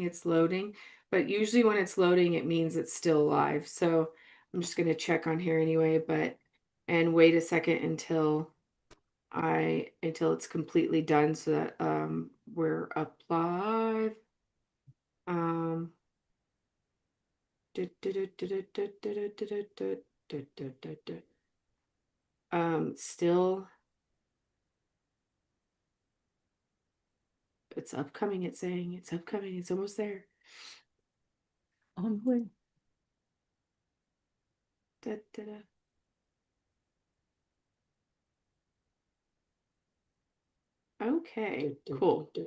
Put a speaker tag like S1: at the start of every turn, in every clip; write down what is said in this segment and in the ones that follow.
S1: it's loading, but usually when it's loading, it means it's still live. So I'm just going to check on here anyway, and wait a second until it's completely done so that we're up live. Um, still, it's upcoming. It's saying it's upcoming. It's almost there.
S2: On the way.
S1: Da, da, da. Okay, cool. All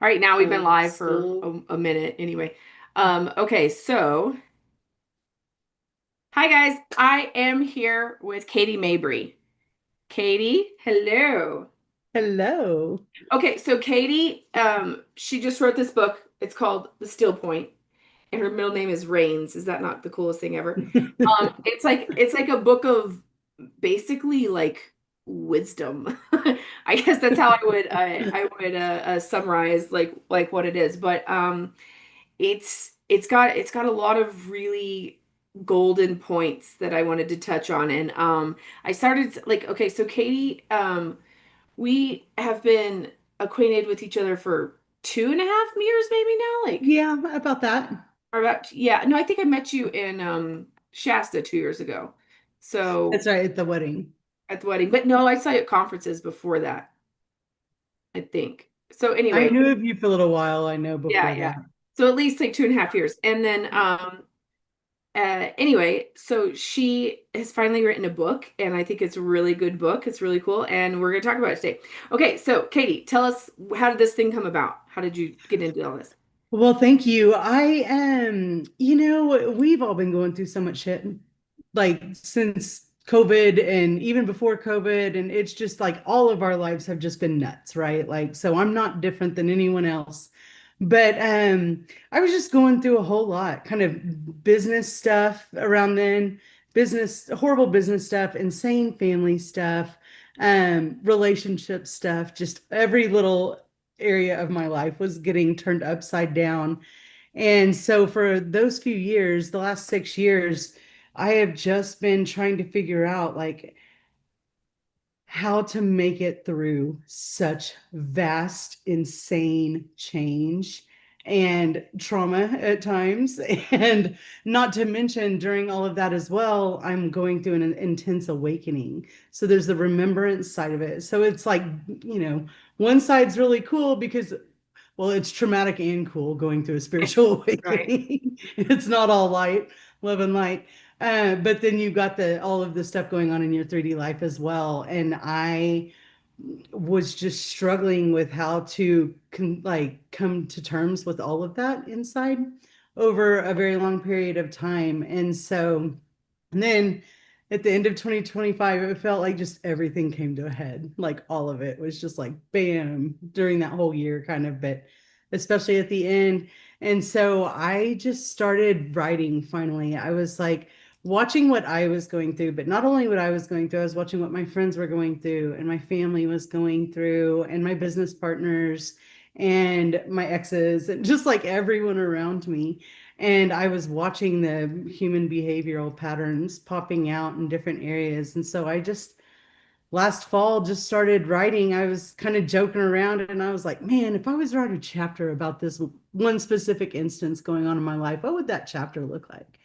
S1: right, now we've been live for a minute anyway. Okay, so hi guys, I am here with Katie Mabrey. Katie, hello.
S2: Hello.
S1: Okay, so Katie, she just wrote this book. It's called The Stillpoint, and her middle name is Rains. Is that not the coolest thing ever? It's like a book of basically like wisdom. I guess that's how I would summarize like what it is. But it's got a lot of really golden points that I wanted to touch on. And I started like, okay, so Katie, we have been acquainted with each other for 2.5 years maybe now, like,
S2: Yeah, about that.
S1: or about, yeah, no, I think I met you in Shasta 2 years ago. So
S2: That's right, at the wedding.
S1: at the wedding, but no, I saw you at conferences before that, I think. So
S2: I
S1: anyway,
S2: knew of you for a little while, I know
S1: yeah,
S2: before
S1: yeah.
S2: that.
S1: So at least like 2.5 years. And then anyway, so she has finally written a book, and I think it's a really good book. It's really cool, and we're going to talk about it today. Okay, so Katie, tell us, how did this thing come about? How did you get into all this?
S2: Well, thank you. I am, we've all been going through so much shit, like since COVID and even before COVID. And it's just like all of our lives have just been nuts, right? Like, so I'm not different than anyone else. But I was just going through a whole lot, kind of business stuff around then, horrible business stuff, insane family stuff, relationship stuff, just every little area of my life was getting turned upside down. And so for those few years, the last 6 years, I have just been trying to figure out like how to make it through such vast, insane change and trauma at times. And not to mention, during all of that as well, I'm going through an intense awakening. So there's the remembrance side of it. So it's like, one side's really cool because well, it's traumatic and cool going through a spiritual
S1: Right.
S2: awakening. It's not all light, love and light. But then you got the all of the stuff going on in your 3D life as well. And I was just struggling with how to come to terms with all of that inside over a very long period of time. And then at the end of 2025, it felt like just everything came to a head. Like all of it was just like bam during that whole year, kind of, but especially at the end. And so I just started writing finally. I was like watching what I was going through, but not only what I was going through, I was watching what my friends were going through and my family was going through and my business partners and my exes and just like everyone around me. And I was watching the human behavioral patterns popping out in different areas. And so I just last fall just started writing. I was kind of joking around and I was like, man, if I was to write a chapter about this one specific instance going on in my life, what would that chapter look like?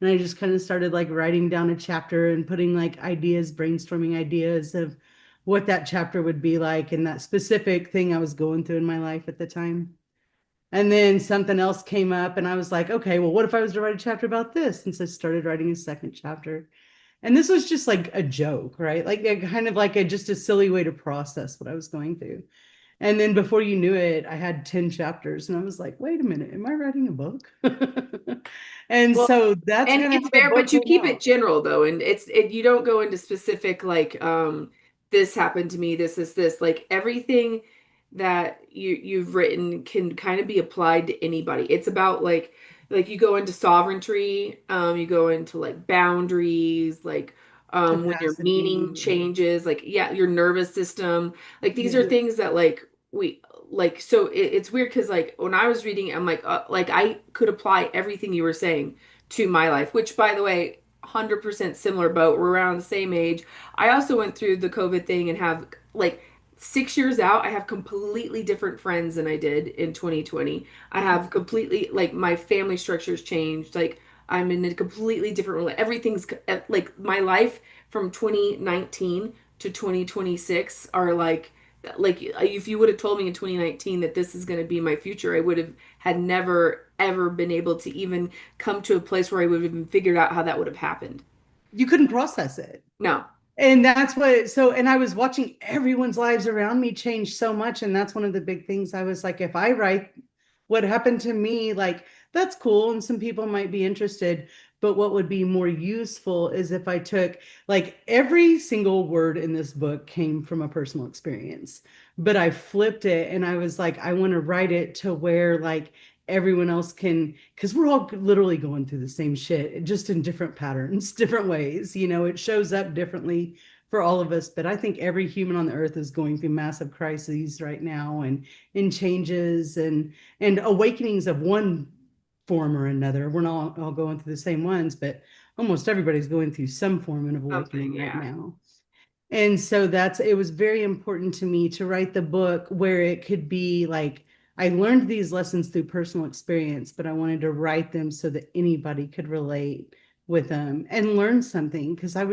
S2: And I just kind of started like writing down a chapter and putting like ideas, brainstorming ideas of what that chapter would be like and that specific thing I was going through in my life at the time. And then something else came up, and I was like, okay, well, what if I was to write a chapter about this? And so I started writing a second chapter. And this was just like a joke, right? Like kind of like just a silly way to process what I was going through. And then before you knew it, I had 10 chapters, and I was like, wait a minute, am I writing a book? And
S1: Well,
S2: so that's
S1: and
S2: kind of
S1: it's
S2: how the
S1: fair,
S2: book
S1: but you
S2: came
S1: keep it
S2: out.
S1: general though, and you don't go into specific like this happened to me, this. Like everything that you've written can kind of be applied to anybody. It's about like you go into sovereignty, you go into like boundaries, like when your meaning
S2: Capacity.
S1: changes, like yeah, your nervous system. Like these are
S2: Yeah.
S1: things that like like so it's weird because like when I was reading, I'm like I could apply everything you were saying to my life, which by the way, 100% similar boat. We're around the same age. I also went through the COVID thing and have like 6 years out, I have completely different friends than I did in 2020. I have completely like my family structure's changed. Like I'm in a completely different everything's like my life from 2019 to 2026 are like if you would have told me in 2019 that this is going to be my future, I would have had never ever been able to even come to a place where I would have even figured out how that would have happened.
S2: You couldn't process it.
S1: No.
S2: And that's what, so, and I was watching everyone's lives around me change so much. And that's one of the big things. I was like, if I write what happened to me, like, that's cool. And some people might be interested. But what would be more useful is if I took, like, every single word in this book came from a personal experience, but I flipped it and I was like, I want to write it to where, like, everyone else can, because we're all literally going through the same shit, just in different patterns, different ways. It shows up differently for all of us. But I think every human on the earth is going through massive crises right now, and changes and awakenings of one form or another. We're not all going through the same ones, but almost everybody's going through some form of
S1: Something,
S2: awakening right
S1: yeah.
S2: now. And so it was very important to me to write the book where it could be like, I learned these lessons through personal experience, but I wanted to write them so that anybody could relate with them and learn something. Because I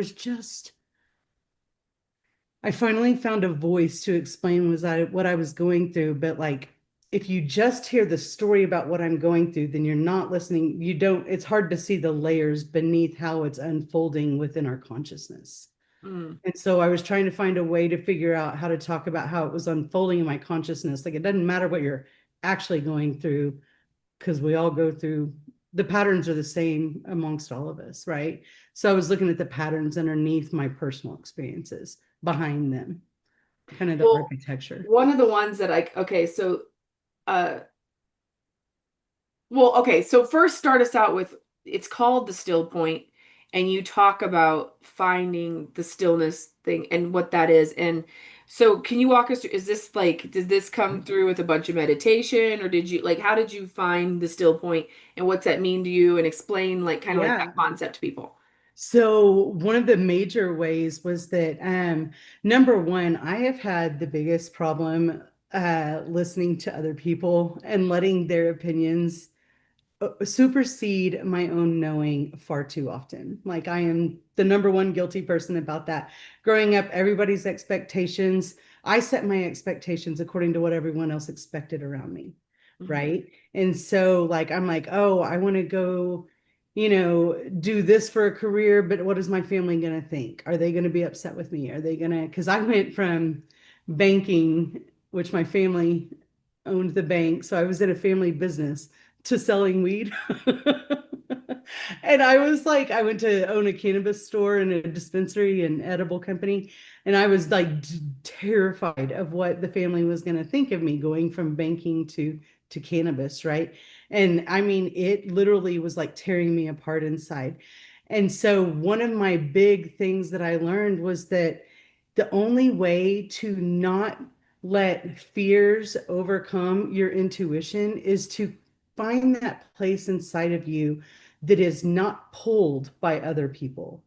S2: finally found a voice to explain what I was going through. But like, if you just hear the story about what I'm going through, then you're not listening. It's hard to see the layers beneath how it's unfolding within our consciousness.
S1: Mm.
S2: And so I was trying to find a way to figure out how to talk about how it was unfolding in my consciousness. Like, it doesn't matter what you're actually going through, because we all go through, the patterns are the same amongst all of us, right? So I was looking at the patterns underneath my personal experiences, behind them, kind of the
S1: Well,
S2: architecture.
S1: one of the ones that I okay, so uh well, okay, so first start us out with it's called the still point, and you talk about finding the stillness thing and what that is. And so can you walk us through, is this like, did this come through with a bunch of meditation, or did you like how did you find the still point and what's that mean to you, and explain like kind of like
S2: Yeah.
S1: that concept to people?
S2: So one of the major ways was that number one, I have had the biggest problem listening to other people and letting their opinions supersede my own knowing far too often. Like, I am the number one guilty person about that. Growing up, everybody's expectations, I set my expectations according to what everyone else expected around me.
S1: Mhm.
S2: Right. And so like, I'm like, oh, I want to go, do this for a career, but what is my family going to think? Are they going to be upset with me? Are they going to, because I went from banking, which my family owned the bank. So I was in a family business, to selling weed. And I was like, I went to own a cannabis store and a dispensary and edible company. And I was like terrified of what the family was going to think of me going from banking to cannabis, right? And I mean, it literally was like tearing me apart inside. And so one of my big things that I learned was that the only way to not let fears overcome your intuition is to find that place inside of you that is not pulled by other people.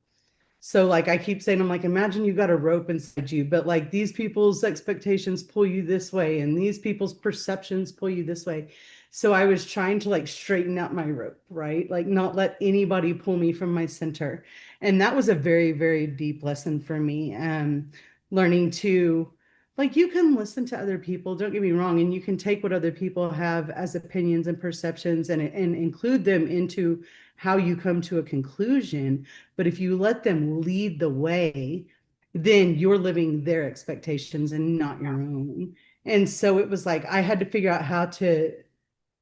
S2: So like I keep saying, I'm like, imagine you got a rope inside you, but like these people's expectations pull you this way and these people's perceptions pull you this way. So I was trying to like straighten out my rope, right? Like not let anybody pull me from my center. And that was a very, very deep lesson for me. Learning to, like, you can listen to other people, don't get me wrong, and you can take what other people have as opinions and perceptions and include them into how you come to a conclusion. But if you let them lead the way, then you're living their expectations and not your own. And so it was like I had to figure out how to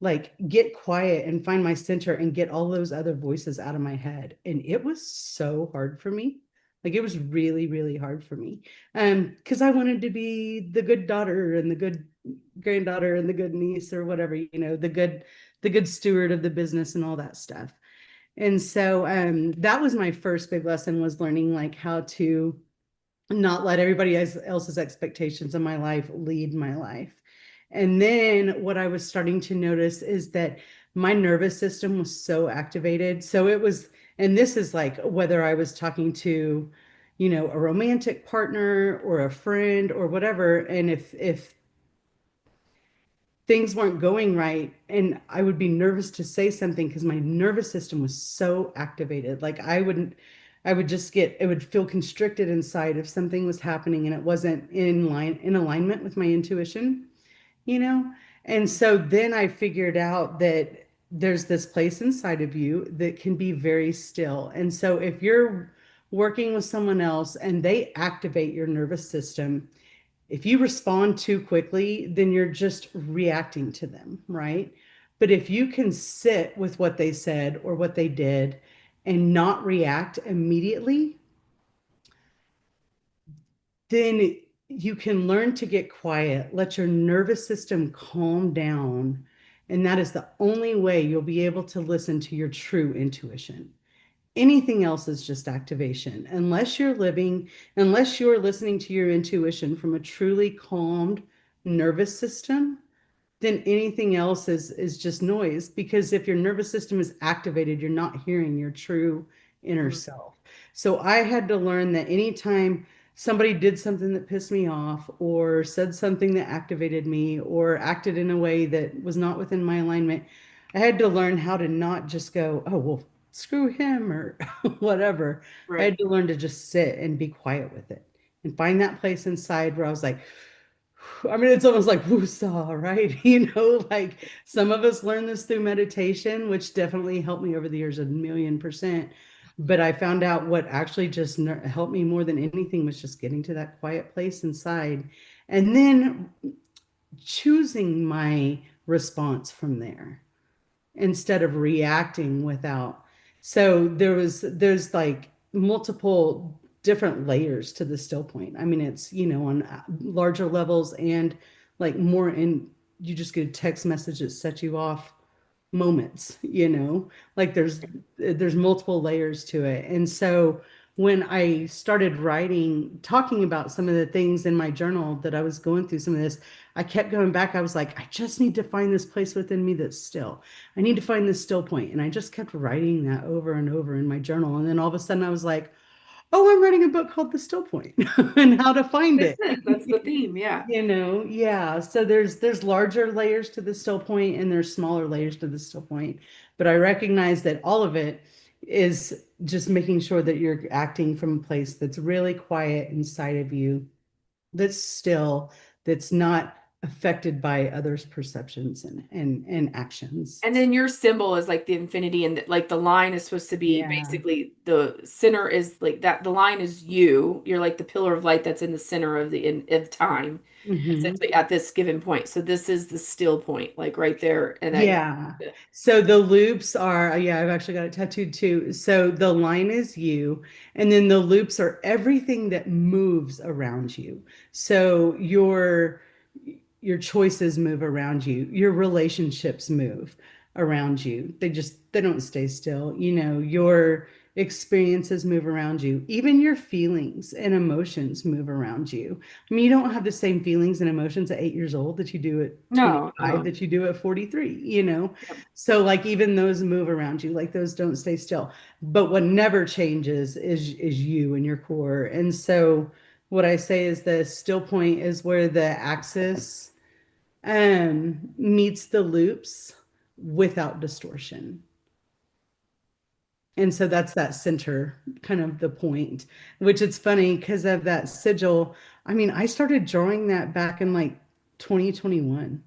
S2: like get quiet and find my center and get all those other voices out of my head. And it was so hard for me. Like it was really, really hard for me. Because I wanted to be the good daughter and the good granddaughter and the good niece or whatever, the good steward of the business and all that stuff. And so that was my first big lesson, was learning like how to not let everybody else's expectations in my life lead my life. And then what I was starting to notice is that my nervous system was so activated. So it was, and this is like whether I was talking to, a romantic partner or a friend or whatever, and if things weren't going right, and I would be nervous to say something because my nervous system was so activated. Like I would just get, it would feel constricted inside if something was happening and it wasn't in alignment with my intuition, you know? And so then I figured out that there's this place inside of you that can be very still. And so if you're working with someone else and they activate your nervous system, if you respond too quickly, then you're just reacting to them, right? But if you can sit with what they said or what they did and not react immediately, then you can learn to get quiet, let your nervous system calm down. And that is the only way you'll be able to listen to your true intuition. Anything else is just activation. Unless you're listening to your intuition from a truly calmed nervous system, then anything else is just noise, because if your nervous system is activated, you're not hearing your true inner
S1: Mhm.
S2: self. So I had to learn that anytime somebody did something that pissed me off or said something that activated me or acted in a way that was not within my alignment, I had to learn how to not just go, oh, well, screw him or whatever. I
S1: Right.
S2: had to learn to just sit and be quiet with it and find that place inside where I was like, I mean, it's almost like woosah, right? Like some of us learn this through meditation, which definitely helped me over the years, 1,000,000%. But I found out what actually just helped me more than anything was just getting to that quiet place inside and then choosing my response from there instead of reacting without. So there's like multiple different layers to the still point. I mean, it's, on larger levels and like more in, you just get a text message that sets you off moments, like there's multiple layers to it. And so when I started writing, talking about some of the things in my journal that I was going through some of this, I kept going back. I was like, I just need to find this place within me that's still. I need to find this still point. And I just kept writing that over and over in my journal. And then all of a sudden I was like, oh, I'm writing a book called The Still Point and how to find
S1: That's
S2: it.
S1: it. That's the theme. Yeah.
S2: Yeah. So there's larger layers to the still point and there's smaller layers to the still point. But I recognize that all of it is just making sure that you're acting from a place that's really quiet inside of you, that's still, that's not affected by others' perceptions and actions.
S1: And then your symbol is like the infinity, and like the line is supposed to be
S2: Yeah.
S1: basically the center is like that. The line is you. You're like the pillar of light that's in the center of of time,
S2: Hmm.
S1: essentially at this given point. So this is the still point, like right there, and that.
S2: Yeah. So the loops are, yeah, I've actually got it tattooed too. So the line is you, and then the loops are everything that moves around you. So your choices move around you, your relationships move around you. They don't stay still. Your experiences move around you. Even your feelings and emotions move around you. I mean, you don't have the same feelings and emotions at 8 years old that you do at
S1: No,
S2: 25,
S1: no.
S2: that you do at 43.
S1: Yep.
S2: So like even those move around you, like those don't stay still. But what never changes is you and your core. And so what I say is the still point is where the axis meets the loops without distortion. And so that's that center, kind of the point, which it's funny because of that sigil. I mean, I started drawing that back in like 2021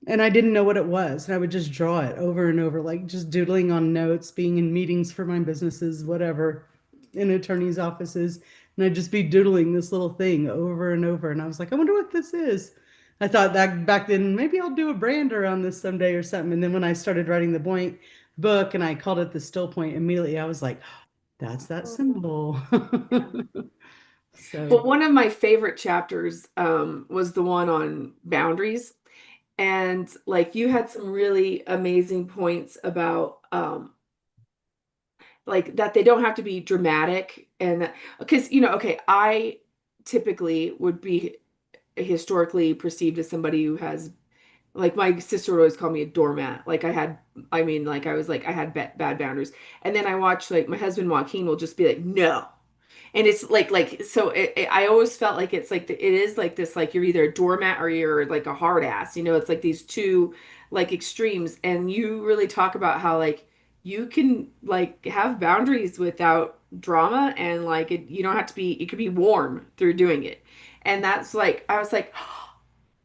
S2: and I didn't know what it was. And I would just draw it over and over, like just doodling on notes, being in meetings for my businesses, whatever, in attorneys' offices. And I'd just be doodling this little thing over and over. And I was like, I wonder what this is. I thought that back then, maybe I'll do a brand around this someday or something. And then when I started writing the point book and I called it the still point, immediately I was like, that's that
S1: Oh,
S2: symbol.
S1: yeah.
S2: So,
S1: Well, one of my favorite chapters was the one on boundaries. And like you had some really amazing points about like that they don't have to be dramatic, and because okay, I typically would be historically perceived as somebody who has Like my sister would always call me a doormat. Like I had, I mean, like I was like I had bad boundaries. And then I watch like my husband Joaquin will just be like, no. And it's like so I always felt like it's like it is like this like you're either a doormat or you're like a hard ass. You know, it's like these two like extremes. And you really talk about how like you can like have boundaries without drama and like you don't have to be it could be warm through doing it. And that's like I was like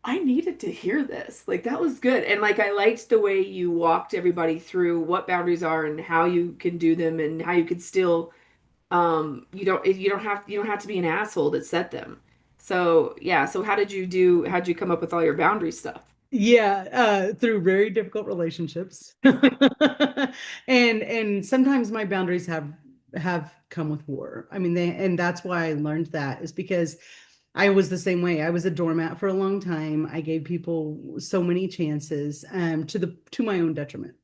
S1: I needed to hear this. Like that was good. And like I liked the way you walked everybody through what boundaries are and how you can do them and how you could still you don't have to be an asshole to set them. So, yeah, so how'd you come up with all your boundary stuff?
S2: Yeah, through very difficult relationships. And sometimes my boundaries have come with war. I mean, and that's why I learned that is because I was the same way. I was a doormat for a long time. I gave people so many chances, to my own detriment.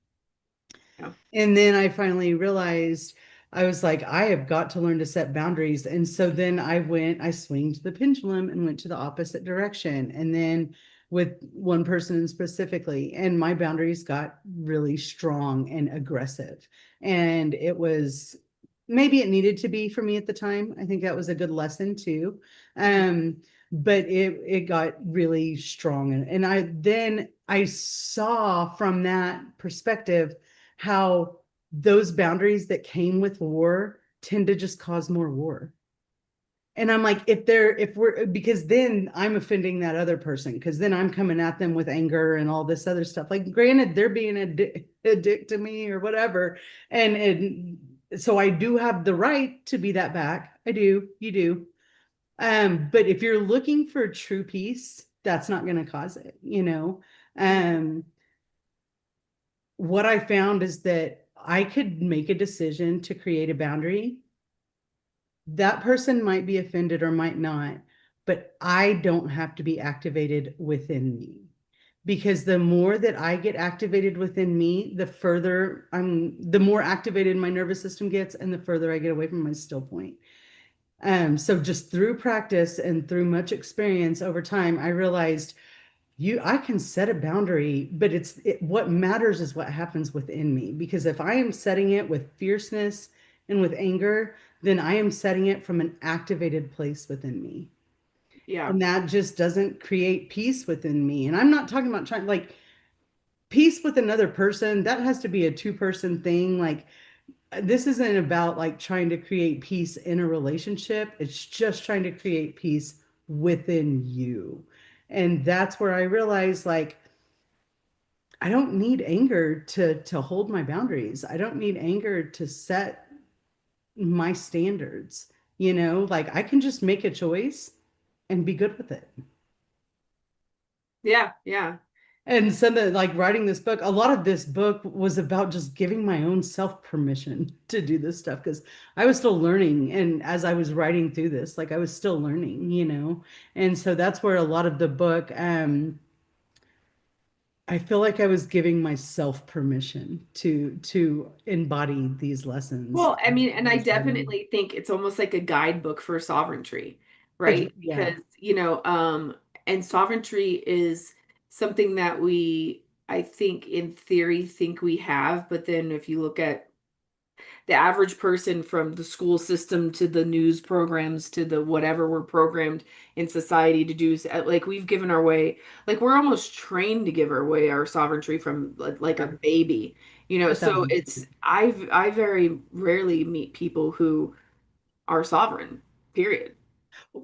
S1: Yeah.
S2: And then I finally realized I was like, I have got to learn to set boundaries. And so then I swinged the pendulum and went to the opposite direction. And then with one person specifically, and my boundaries got really strong and aggressive. And it was maybe it needed to be for me at the time. I think that was a good lesson too. Um, but it got really strong. And I saw from that perspective how those boundaries that came with war tend to just cause more war. And I'm like, if we're, because then I'm offending that other person, because then I'm coming at them with anger and all this other stuff. Like, granted, they're being a dick to me or whatever. So I do have the right to be that back. I do. You do. But if you're looking for true peace, that's not going to cause it, you know? Um, what I found is that I could make a decision to create a boundary. That person might be offended or might not, but I don't have to be activated within me. Because the more that I get activated within me, the more activated my nervous system gets, and the further I get away from my still point. So just through practice and through much experience over time, I realized I can set a boundary, but what matters is what happens within me. Because if I am setting it with fierceness and with anger, then I am setting it from an activated place within me.
S1: Yeah.
S2: And that just doesn't create peace within me. And I'm not talking about trying like peace with another person. That has to be a two-person thing. Like this isn't about like trying to create peace in a relationship. It's just trying to create peace within you. And that's where I realized like I don't need anger to hold my boundaries. I don't need anger to set my standards. Like I can just make a choice and be good with it.
S1: Yeah, yeah.
S2: And so that like writing this book, a lot of this book was about just giving my own self permission to do this stuff because I was still learning. And as I was writing through this, like I was still learning. And so that's where a lot of the book, I feel like I was giving myself permission to embody these lessons
S1: Well, I mean, and
S2: I
S1: I
S2: was writing.
S1: definitely think it's almost like a guidebook for sovereignty, right?
S2: Yeah,
S1: Because, and sovereignty is something that I think in theory think we have, but then if you look at the average person from the school system to the news programs to the whatever we're programmed in society to do, like we've given our way, like we're almost trained to give our way our sovereignty from like a
S2: yeah,
S1: baby,
S2: a
S1: so
S2: thousand
S1: it's
S2: percent.
S1: I very rarely meet people who are sovereign, period.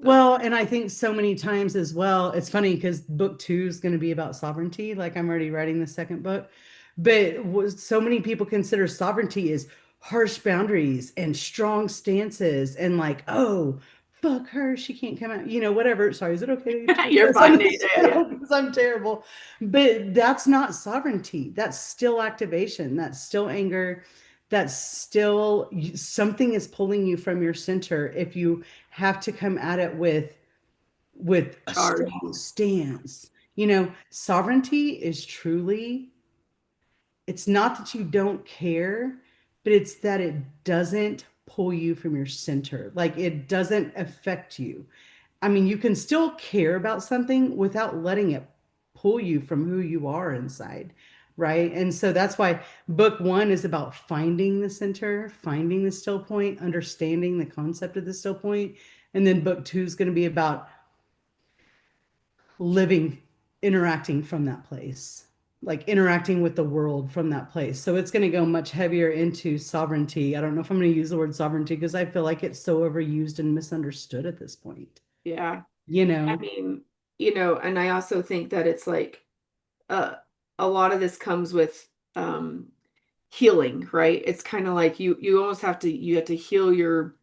S1: So
S2: Well, and I think so many times as well, it's funny because book two is going to be about sovereignty. Like I'm already writing the second book, but so many people consider sovereignty as harsh boundaries and strong stances and like, oh, fuck her, she can't come out, whatever. Sorry, is it okay to
S1: you're
S2: cuss on
S1: fine.
S2: this
S1: Yeah, yeah.
S2: show? Because I'm terrible. But that's not sovereignty. That's still activation. That's still anger. That's still something is pulling you from your center if you have to come at it with a
S1: Charge.
S2: strong stance. Sovereignty is truly, it's not that you don't care, but it's that it doesn't pull you from your center. Like it doesn't affect you. I mean, you can still care about something without letting it pull you from who you are inside, right? And so that's why book one is about finding the center, finding the still point, understanding the concept of the still point. And then book two is going to be about living, interacting from that place, like interacting with the world from that place. So it's going to go much heavier into sovereignty. I don't know if I'm going to use the word sovereignty because I feel like it's so overused and misunderstood at this point,
S1: Yeah.
S2: you
S1: I
S2: know?
S1: mean, and I also think that it's like uh a lot of this comes with healing, right? It's kind of like you almost have to heal your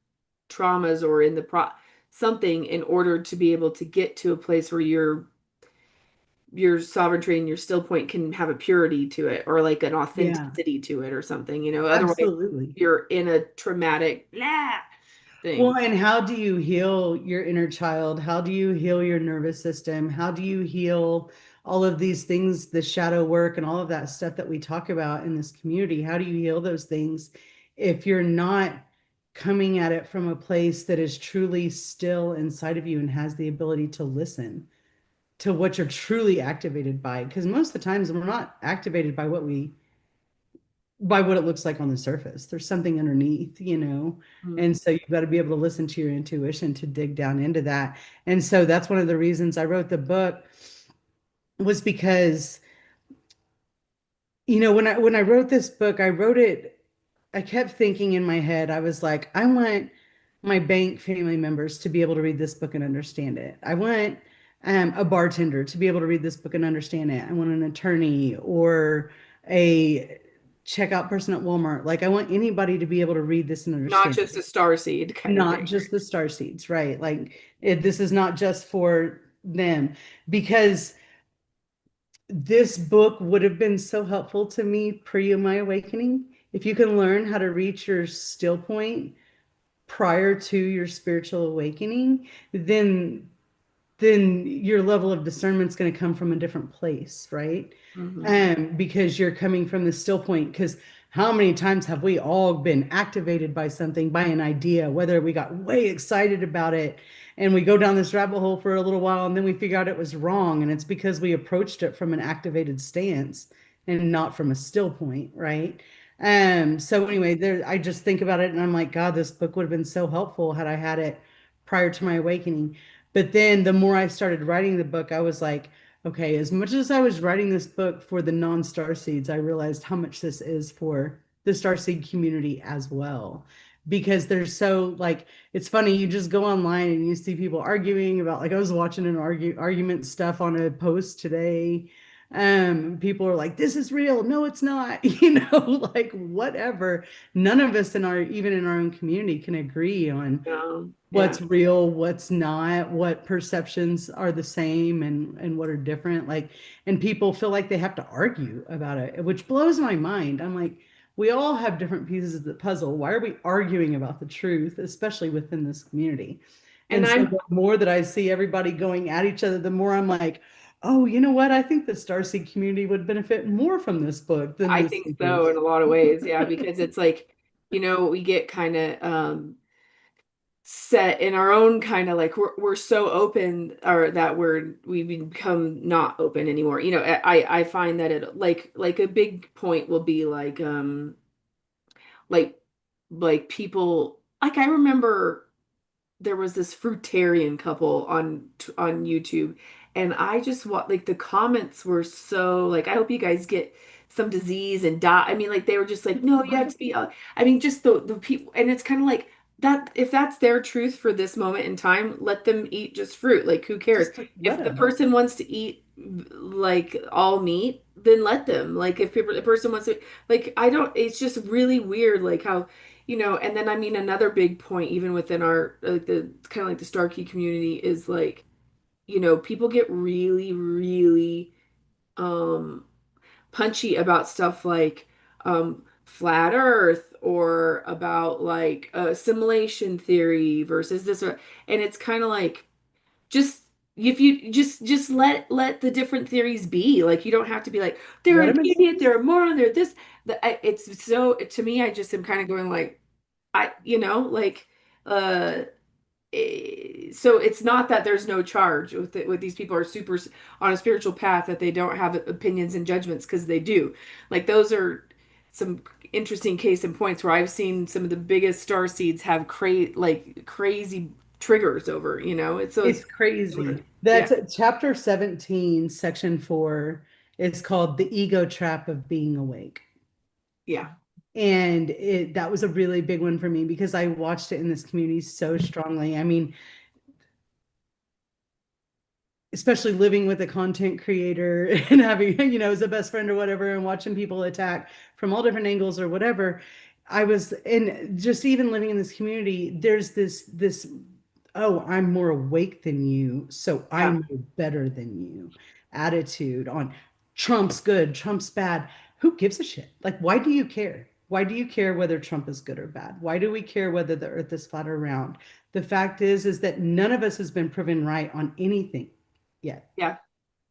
S1: traumas or in the pro something in order to be able to get to a place where your sovereignty and your still point can have a purity to it or like an
S2: Yeah,
S1: authenticity to it or something, otherwise
S2: absolutely.
S1: you're in a traumatic
S2: Well,
S1: thing.
S2: and how do you heal your inner child? How do you heal your nervous system? How do you heal all of these things, the shadow work and all of that stuff that we talk about in this community? How do you heal those things if you're not coming at it from a place that is truly still inside of you and has the ability to listen to what you're truly activated by? Because most of the times we're not activated by what it looks like on the surface. There's something underneath, you know?
S1: Mm.
S2: And so you've got to be able to listen to your intuition to dig down into that. And so that's one of the reasons I wrote the book was because, when I wrote this book, I wrote it, I kept thinking in my head, I was like, I want my bank family members to be able to read this book and understand it. I want a bartender to be able to read this book and understand it. I want an attorney or a checkout person at Walmart. Like I want anybody to be able to read this and
S1: Not
S2: understand
S1: just a
S2: it.
S1: star seed kind of
S2: Not
S1: thing.
S2: just the star seeds, right? This is not just for them because this book would have been so helpful to me pre my awakening. If you can learn how to reach your still point prior to your spiritual awakening, then your level of discernment is going to come from a different place, right?
S1: Hmm.
S2: Because you're coming from the still point. Because how many times have we all been activated by something, by an idea, whether we got way excited about it and we go down this rabbit hole for a little while and then we figure out it was wrong. And it's because we approached it from an activated stance and not from a still point, right? So anyway, I just think about it and I'm like, God, this book would have been so helpful had I had it prior to my awakening. But then the more I started writing the book, I was like, okay, as much as I was writing this book for the non-star seeds, I realized how much this is for the star seed community as well. Because they're so like, it's funny, you just go online and you see people arguing about, like, I was watching an argument stuff on a post today. People are like, this is real. No, it's not, like whatever. None of us even in our own community can agree on
S1: Yeah.
S2: what's real, what's not, what perceptions are the same and what are different. Like, and people feel like they have to argue about it, which blows my mind. I'm like, we all have different pieces of the puzzle. Why are we arguing about the truth, especially within this community?
S1: And
S2: And so
S1: I'm
S2: the more that I see everybody going at each other, the more I'm like, oh, you know what? I think the Starseed community would benefit more from this book than
S1: I
S2: the
S1: think so
S2: seekers.
S1: in a lot of ways, yeah, because it's like, we get kind of set in our own kind of like we're so open or that we become not open anymore. I find that it like a big point will be like like people like I remember there was this fruitarian couple on YouTube, and I just like the comments were so like, I hope you guys get some disease and die. I mean, like they were just like, no, you have to be. I mean, just the people, and it's kind of like that. If that's their truth for this moment in time, let them eat just fruit. Like, who cares?
S2: Just let
S1: If the
S2: them.
S1: person wants to eat like all meat, then let them. Like, if the person wants to, like, I don't. It's just really weird, like how and then I mean another big point even within our like the kind of like the Starkey community is like, people get really, really um punchy about stuff like flat Earth or about like assimilation theory versus this and it's kind of like just if you just let the different theories be. Like you don't have to be like they're
S2: Let
S1: an
S2: them
S1: idiot,
S2: exist.
S1: they're a moron, they're this. It's so to me I just am kind of going like I like uh so it's not that there's no charge with these people are super on a spiritual path that they don't have opinions and judgments, because they do. Like those are some interesting case in points where I've seen some of the biggest star seeds have crazy triggers over, it's so
S2: It's
S1: it's
S2: crazy.
S1: yeah,
S2: That's chapter 17, section 4. It's called The Ego Trap of Being Awake.
S1: yeah,
S2: And that was a really big one for me because I watched it in this community so strongly. I mean, especially living with a content creator and having, as a best friend or whatever, and watching people attack from all different angles or whatever. I was, and just even living in this community, there's this, oh, I'm more awake than you, so I
S1: yeah,
S2: know better than you attitude on Trump's good, Trump's bad. Who gives a shit? Like, why do you care? Why do you care whether Trump is good or bad? Why do we care whether the earth is flat or round? The fact is that none of us has been proven right on anything yet.
S1: yeah,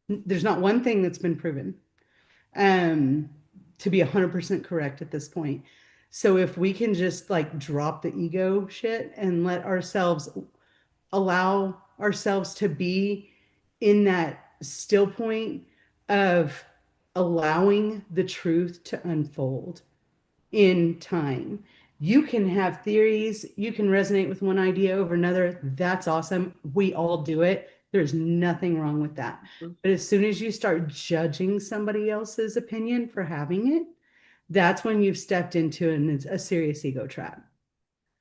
S2: There's not one thing that's been proven um, to be 100% correct at this point. So if we can just like drop the ego shit and let ourselves allow ourselves to be in that still point of allowing the truth to unfold in time. You can have theories, you can resonate with one idea over another. That's awesome. We all do it. There's nothing wrong with that. But as soon as you start judging somebody else's opinion for having it, that's when you've stepped into a serious ego trap.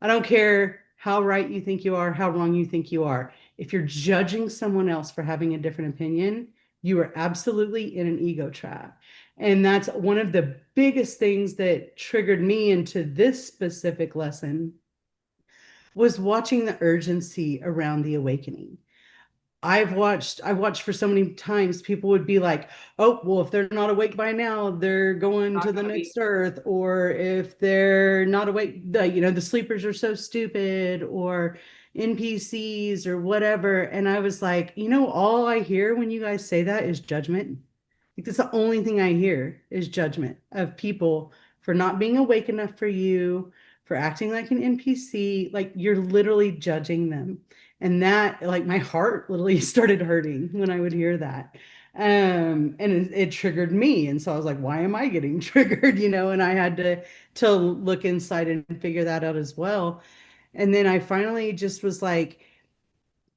S2: I don't care how right you think you are, how wrong you think you are. If you're judging someone else for having a different opinion, you are absolutely in an ego trap. And that's one of the biggest things that triggered me into this specific lesson was watching the urgency around the awakening. I watched for so many times people would be like, oh, well, if they're not awake by now, they're going to
S1: not
S2: the
S1: gonna be.
S2: next earth. Or if they're not awake, the sleepers are so stupid, or NPCs or whatever. And I was like, all I hear when you guys say that is judgment. Like that's the only thing I hear is judgment of people for not being awake enough for you, for acting like an NPC. Like you're literally judging them. And that, like, my heart literally started hurting when I would hear that. And it triggered me. And so I was like, why am I getting triggered? And I had to look inside and figure that out as well. And then I finally just was like,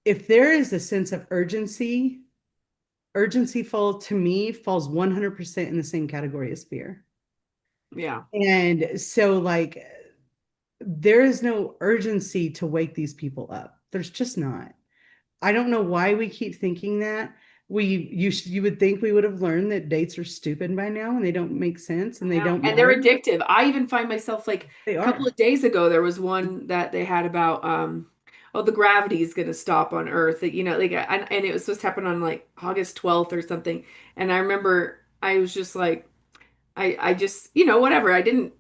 S2: if there is a sense of urgency to me falls 100% in the same category as fear.
S1: Yeah,
S2: And so like there is no urgency to wake these people up. There's just not. I don't know why we keep thinking that. You would think we would have learned that dates are stupid by now and they don't make sense and they
S1: yeah,
S2: don't
S1: and they're
S2: matter.
S1: addictive. I even find myself like
S2: They
S1: a couple
S2: are.
S1: of days ago there was one that they had about oh, the gravity is going to stop on Earth. Like and it was supposed to happen on like August 12th or something. And I remember I was just like I just, whatever. I didn't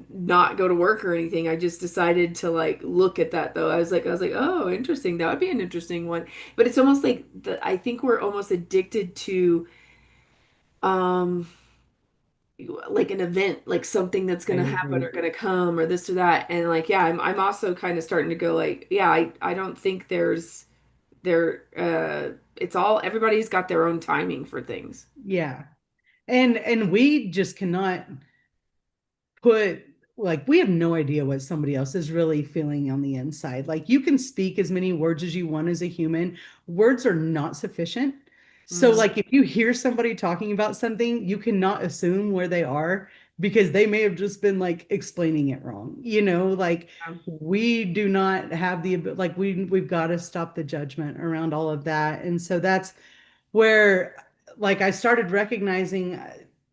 S1: not go to work or anything. I just decided to like look at that though. I was like, oh, interesting. That would be an interesting one. But it's almost like I think we're almost addicted to um like an event, like something that's
S2: I
S1: going to happen
S2: agree.
S1: or going to come or this or that. And like, yeah, I'm also kind of starting to go like, yeah, I don't think it's all, everybody's got their own timing for things.
S2: Yeah. And we just cannot put like we have no idea what somebody else is really feeling on the inside. Like you can speak as many words as you want as a human. Words are not sufficient. So
S1: Mhm.
S2: like if you hear somebody talking about something, you cannot assume where they are because they may have just been like explaining it wrong. Like we do not have like we've got to stop the judgment around all of that. And so that's where like I started recognizing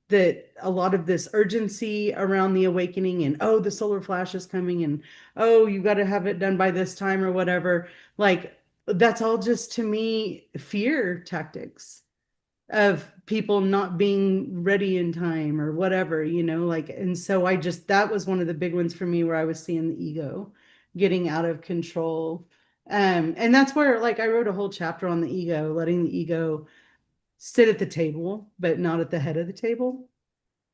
S2: that a lot of this urgency around the awakening and oh the solar flash is coming and oh you got to have it done by this time or whatever, like that's all just to me fear tactics of people not being ready in time or whatever, like. And so I just that was one of the big ones for me where I was seeing the ego getting out of control. And that's where like I wrote a whole chapter on the ego, letting the ego sit at the table, but not at the head of the table.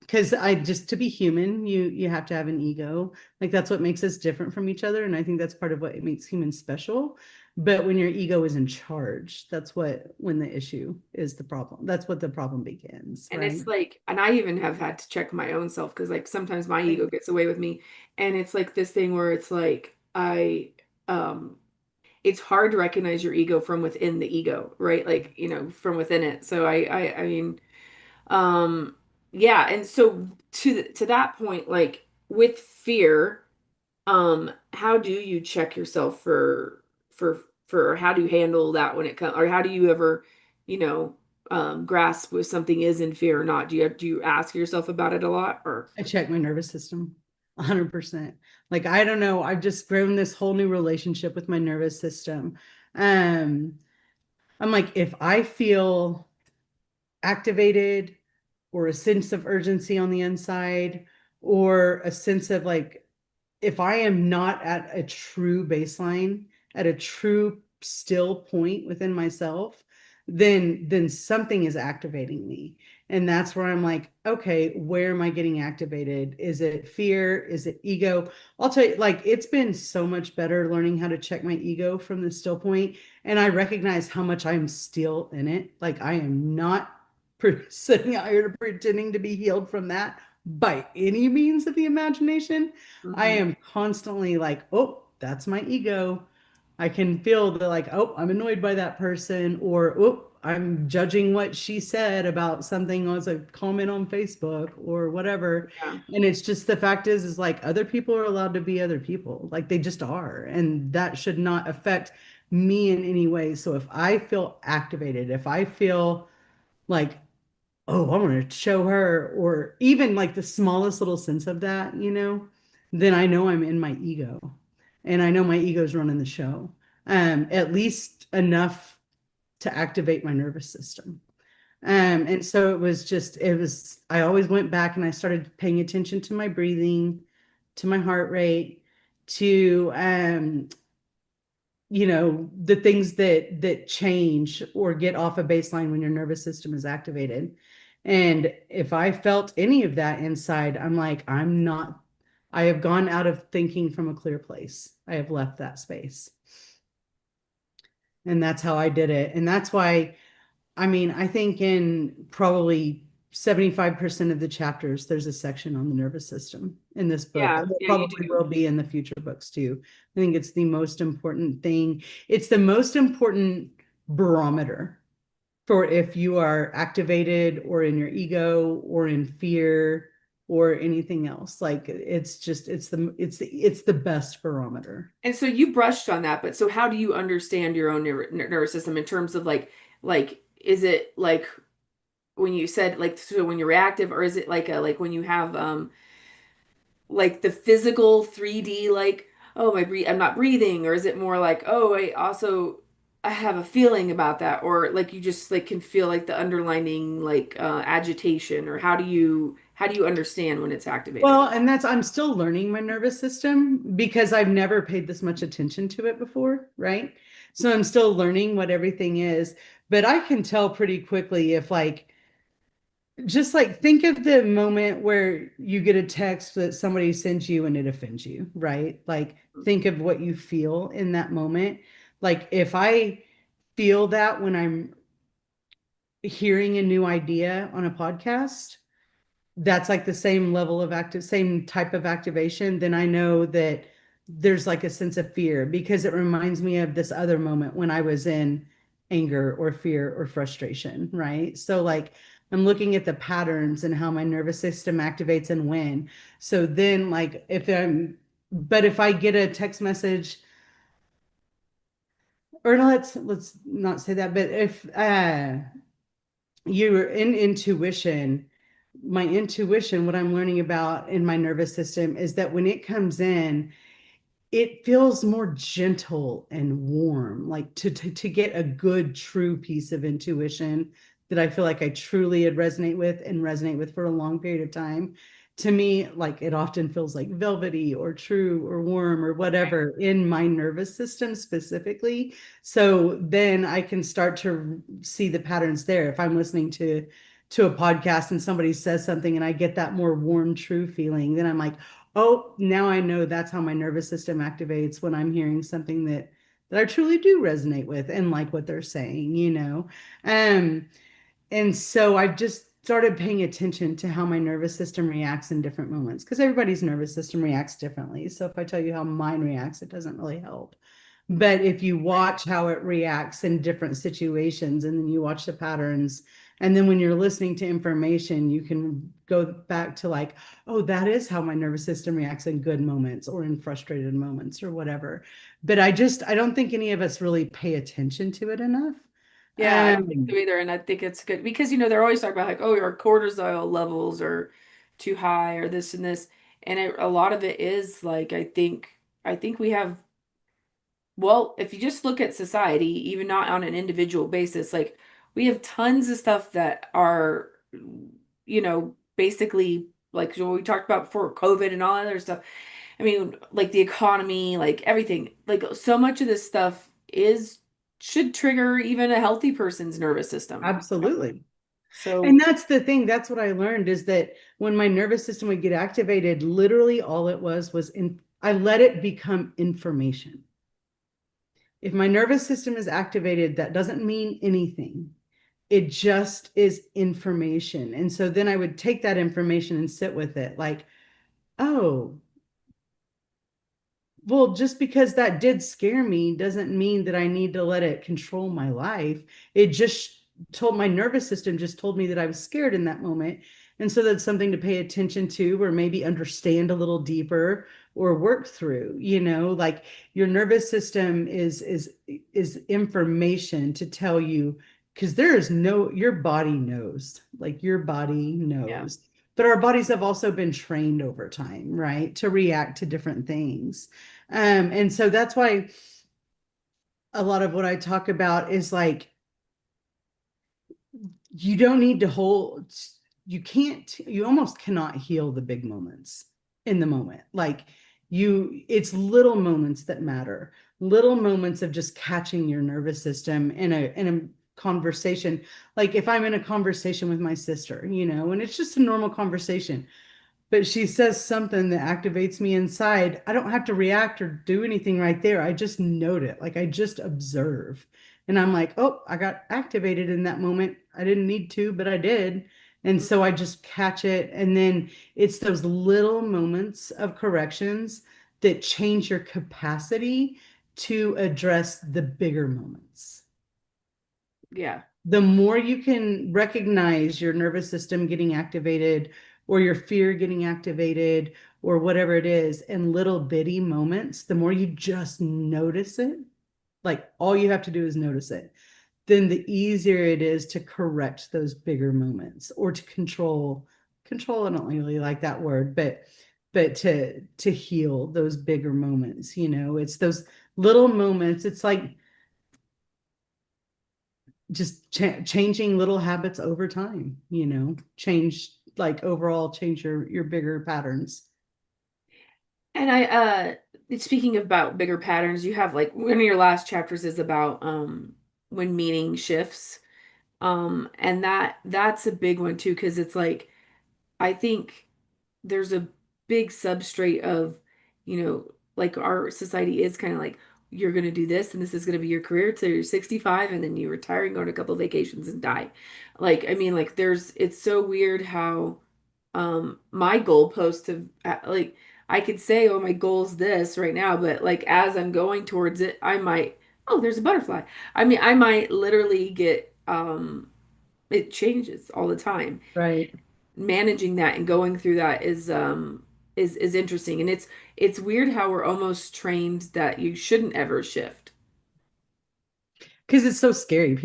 S2: because I just to be human, you have to have an ego. Like that's what makes us different from each other, and I think that's part of what makes humans special. But when your ego is in charge, that's what when the issue is the problem. That's what the problem begins,
S1: And
S2: right?
S1: it's like, and I even have had to check my own self because like sometimes my
S2: Right.
S1: ego gets away with me. And it's like this thing where it's like um it's hard to recognize your ego from within the ego, right? Like, from within it. So I mean, um yeah, and so to that point, like with fear, how do you check yourself for how do you handle that when it comes, or how do you ever, you know, grasp if something is in fear or not? Do you ask yourself about it a lot, or
S2: I check my nervous system 100%. Like, I don't know, I've just grown this whole new relationship with my nervous system. Um, I'm like, if I feel activated or a sense of urgency on the inside or a sense of like if I am not at a true baseline, at a true still point within myself, then something is activating me. And that's where I'm like, okay, where am I getting activated? Is it fear? Is it ego? I'll tell you, like, it's been so much better learning how to check my ego from the still point. And I recognize how much I'm still in it. Like, I am not sitting out here pretending to be healed from that by any means of the imagination. I
S1: Mhm.
S2: am constantly like, oh, that's my ego. I can feel the like, oh, I'm annoyed by that person, or oh, I'm judging what she said about something as a comment on Facebook or whatever.
S1: Yeah.
S2: And it's just the fact is like other people are allowed to be other people. Like they just are. And that should not affect me in any way. So if I feel activated, if I feel like oh, I want to show her, or even like the smallest little sense of that, then I know I'm in my ego and I know my ego's running the show. At least enough to activate my nervous system. And so I always went back and I started paying attention to my breathing, to my heart rate, to the things that change or get off a baseline when your nervous system is activated. And if I felt any of that inside, I'm like, I have gone out of thinking from a clear place. I have left that space. And that's how I did it. And that's why, I mean, I think in probably 75% of the chapters, there's a section on the nervous system in this book.
S1: Yeah,
S2: There
S1: yeah, you
S2: probably
S1: do.
S2: will be in the future books too. I think it's the most important thing. It's the most important barometer for if you are activated or in your ego or in fear or anything else. Like it's the best barometer.
S1: And so you brushed on that, but so how do you understand your own nervous system in terms of like is it like when you said like so when you're reactive, or is it like when you have like the physical 3D, like, oh, I'm not breathing, or is it more like, oh, I have a feeling about that, or like you just like can feel like the underlining like agitation, or how do you understand when it's activated?
S2: Well, and I'm still learning my nervous system because I've never paid this much attention to it before, right? So I'm still learning what everything is, but I can tell pretty quickly if like just like think of the moment where you get a text that somebody sends you and it offends you, right? Like think of what you feel in that moment. Like if I feel that when I'm hearing a new idea on a podcast, that's like the same level of same type of activation, then I know that there's like a sense of fear because it reminds me of this other moment when I was in anger or fear or frustration, right? So like I'm looking at the patterns and how my nervous system activates and when. So then like but if I get a text message or let's not say that, but if you're in intuition, my intuition, what I'm learning about in my nervous system is that when it comes in, it feels more gentle and warm, like to get a good, true piece of intuition that I feel like I truly would resonate with for a long period of time. To me, like it often feels like velvety or true or warm or whatever in my nervous system specifically. So then I can start to see the patterns there. If I'm listening to to a podcast and somebody says something and I get that more warm, true feeling, then I'm like, oh, now I know that's how my nervous system activates when I'm hearing something that I truly do resonate with and like what they're saying, you know. Um, and so I just started paying attention to how my nervous system reacts in different moments because everybody's nervous system reacts differently. So if I tell you how mine reacts, it doesn't really help. But if you
S1: Right.
S2: watch how it reacts in different situations and then you watch the patterns, and then when you're listening to information, you can go back to like, oh, that is how my nervous system reacts in good moments or in frustrated moments or whatever. But I don't think any of us really pay attention to it enough.
S1: Yeah, I don't think so
S2: Um,
S1: either. And I think it's good because, they're always talking about like, oh, your cortisol levels are too high or this and this. And a lot of it is like, I think we have, well, if you just look at society, even not on an individual basis, like we have tons of stuff that are, basically like what we talked about before, COVID and all that other stuff. I mean, like the economy, like everything, like so much of this stuff should trigger even a healthy person's nervous system.
S2: Absolutely. And
S1: So,
S2: that's the thing. That's what I learned is that when my nervous system would get activated, literally all it was I let it become information. If my nervous system is activated, that doesn't mean anything. It just is information. And so then I would take that information and sit with it like, oh, well, just because that did scare me doesn't mean that I need to let it control my life. It just told my nervous system just told me that I was scared in that moment. And so that's something to pay attention to or maybe understand a little deeper or work through, you know, like your nervous system is information to tell you because there is no your body knows, like your body
S1: yeah.
S2: knows. But our bodies have also been trained over time, right, to react to different things. And so that's why a lot of what I talk about is like, you don't need to hold, you almost cannot heal the big moments in the moment. Like it's little moments that matter, little moments of just catching your nervous system in a conversation. Like if I'm in a conversation with my sister, you know, and it's just a normal conversation, but she says something that activates me inside. I don't have to react or do anything right there. I just note it. Like I just observe. And I'm like, oh, I got activated in that moment. I didn't need to, but I did. And so I just catch it. And then it's those little moments of corrections that change your capacity to address the bigger moments.
S1: Yeah.
S2: The more you can recognize your nervous system getting activated or your fear getting activated or whatever it is in little bitty moments, the more you just notice it, like all you have to do is notice it, then the easier it is to correct those bigger moments or to control. I don't really like that word, but to heal those bigger moments, you know, it's those little moments. It's like just changing little habits over time, you know, change like overall change your bigger patterns.
S1: And speaking about bigger patterns, you have like one of your last chapters is about when meaning shifts. And that's a big one too, because it's like I think there's a big substrate of, like our society is kind of like, you're going to do this and this is going to be your career till you're 65 and then you retire and go on a couple of vacations and die. Like, I mean, like it's so weird how my goalposts have like I could say, oh, my goal's this right now, but like as I'm going towards it, I might, oh, there's a butterfly. I mean, I might literally get it changes all the time.
S2: Right.
S1: Managing that and going through that is interesting. And it's weird how we're almost trained that you shouldn't ever shift.
S2: Because it's so scary.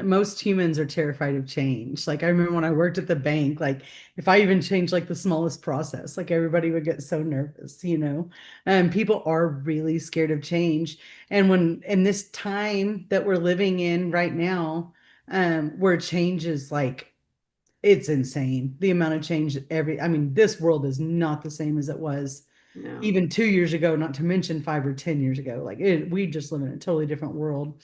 S2: Most humans are terrified of change. Like I remember when I worked at the bank, like if I even changed like the smallest process, like everybody would get so nervous, you know. And people are really scared of change. And when in this time that we're living in right now, where change is like it's insane. The amount of change I mean, this world is not the same as it was
S1: No.
S2: even 2 years ago, not to mention 5 or 10 years ago. Like we just live in a totally different world.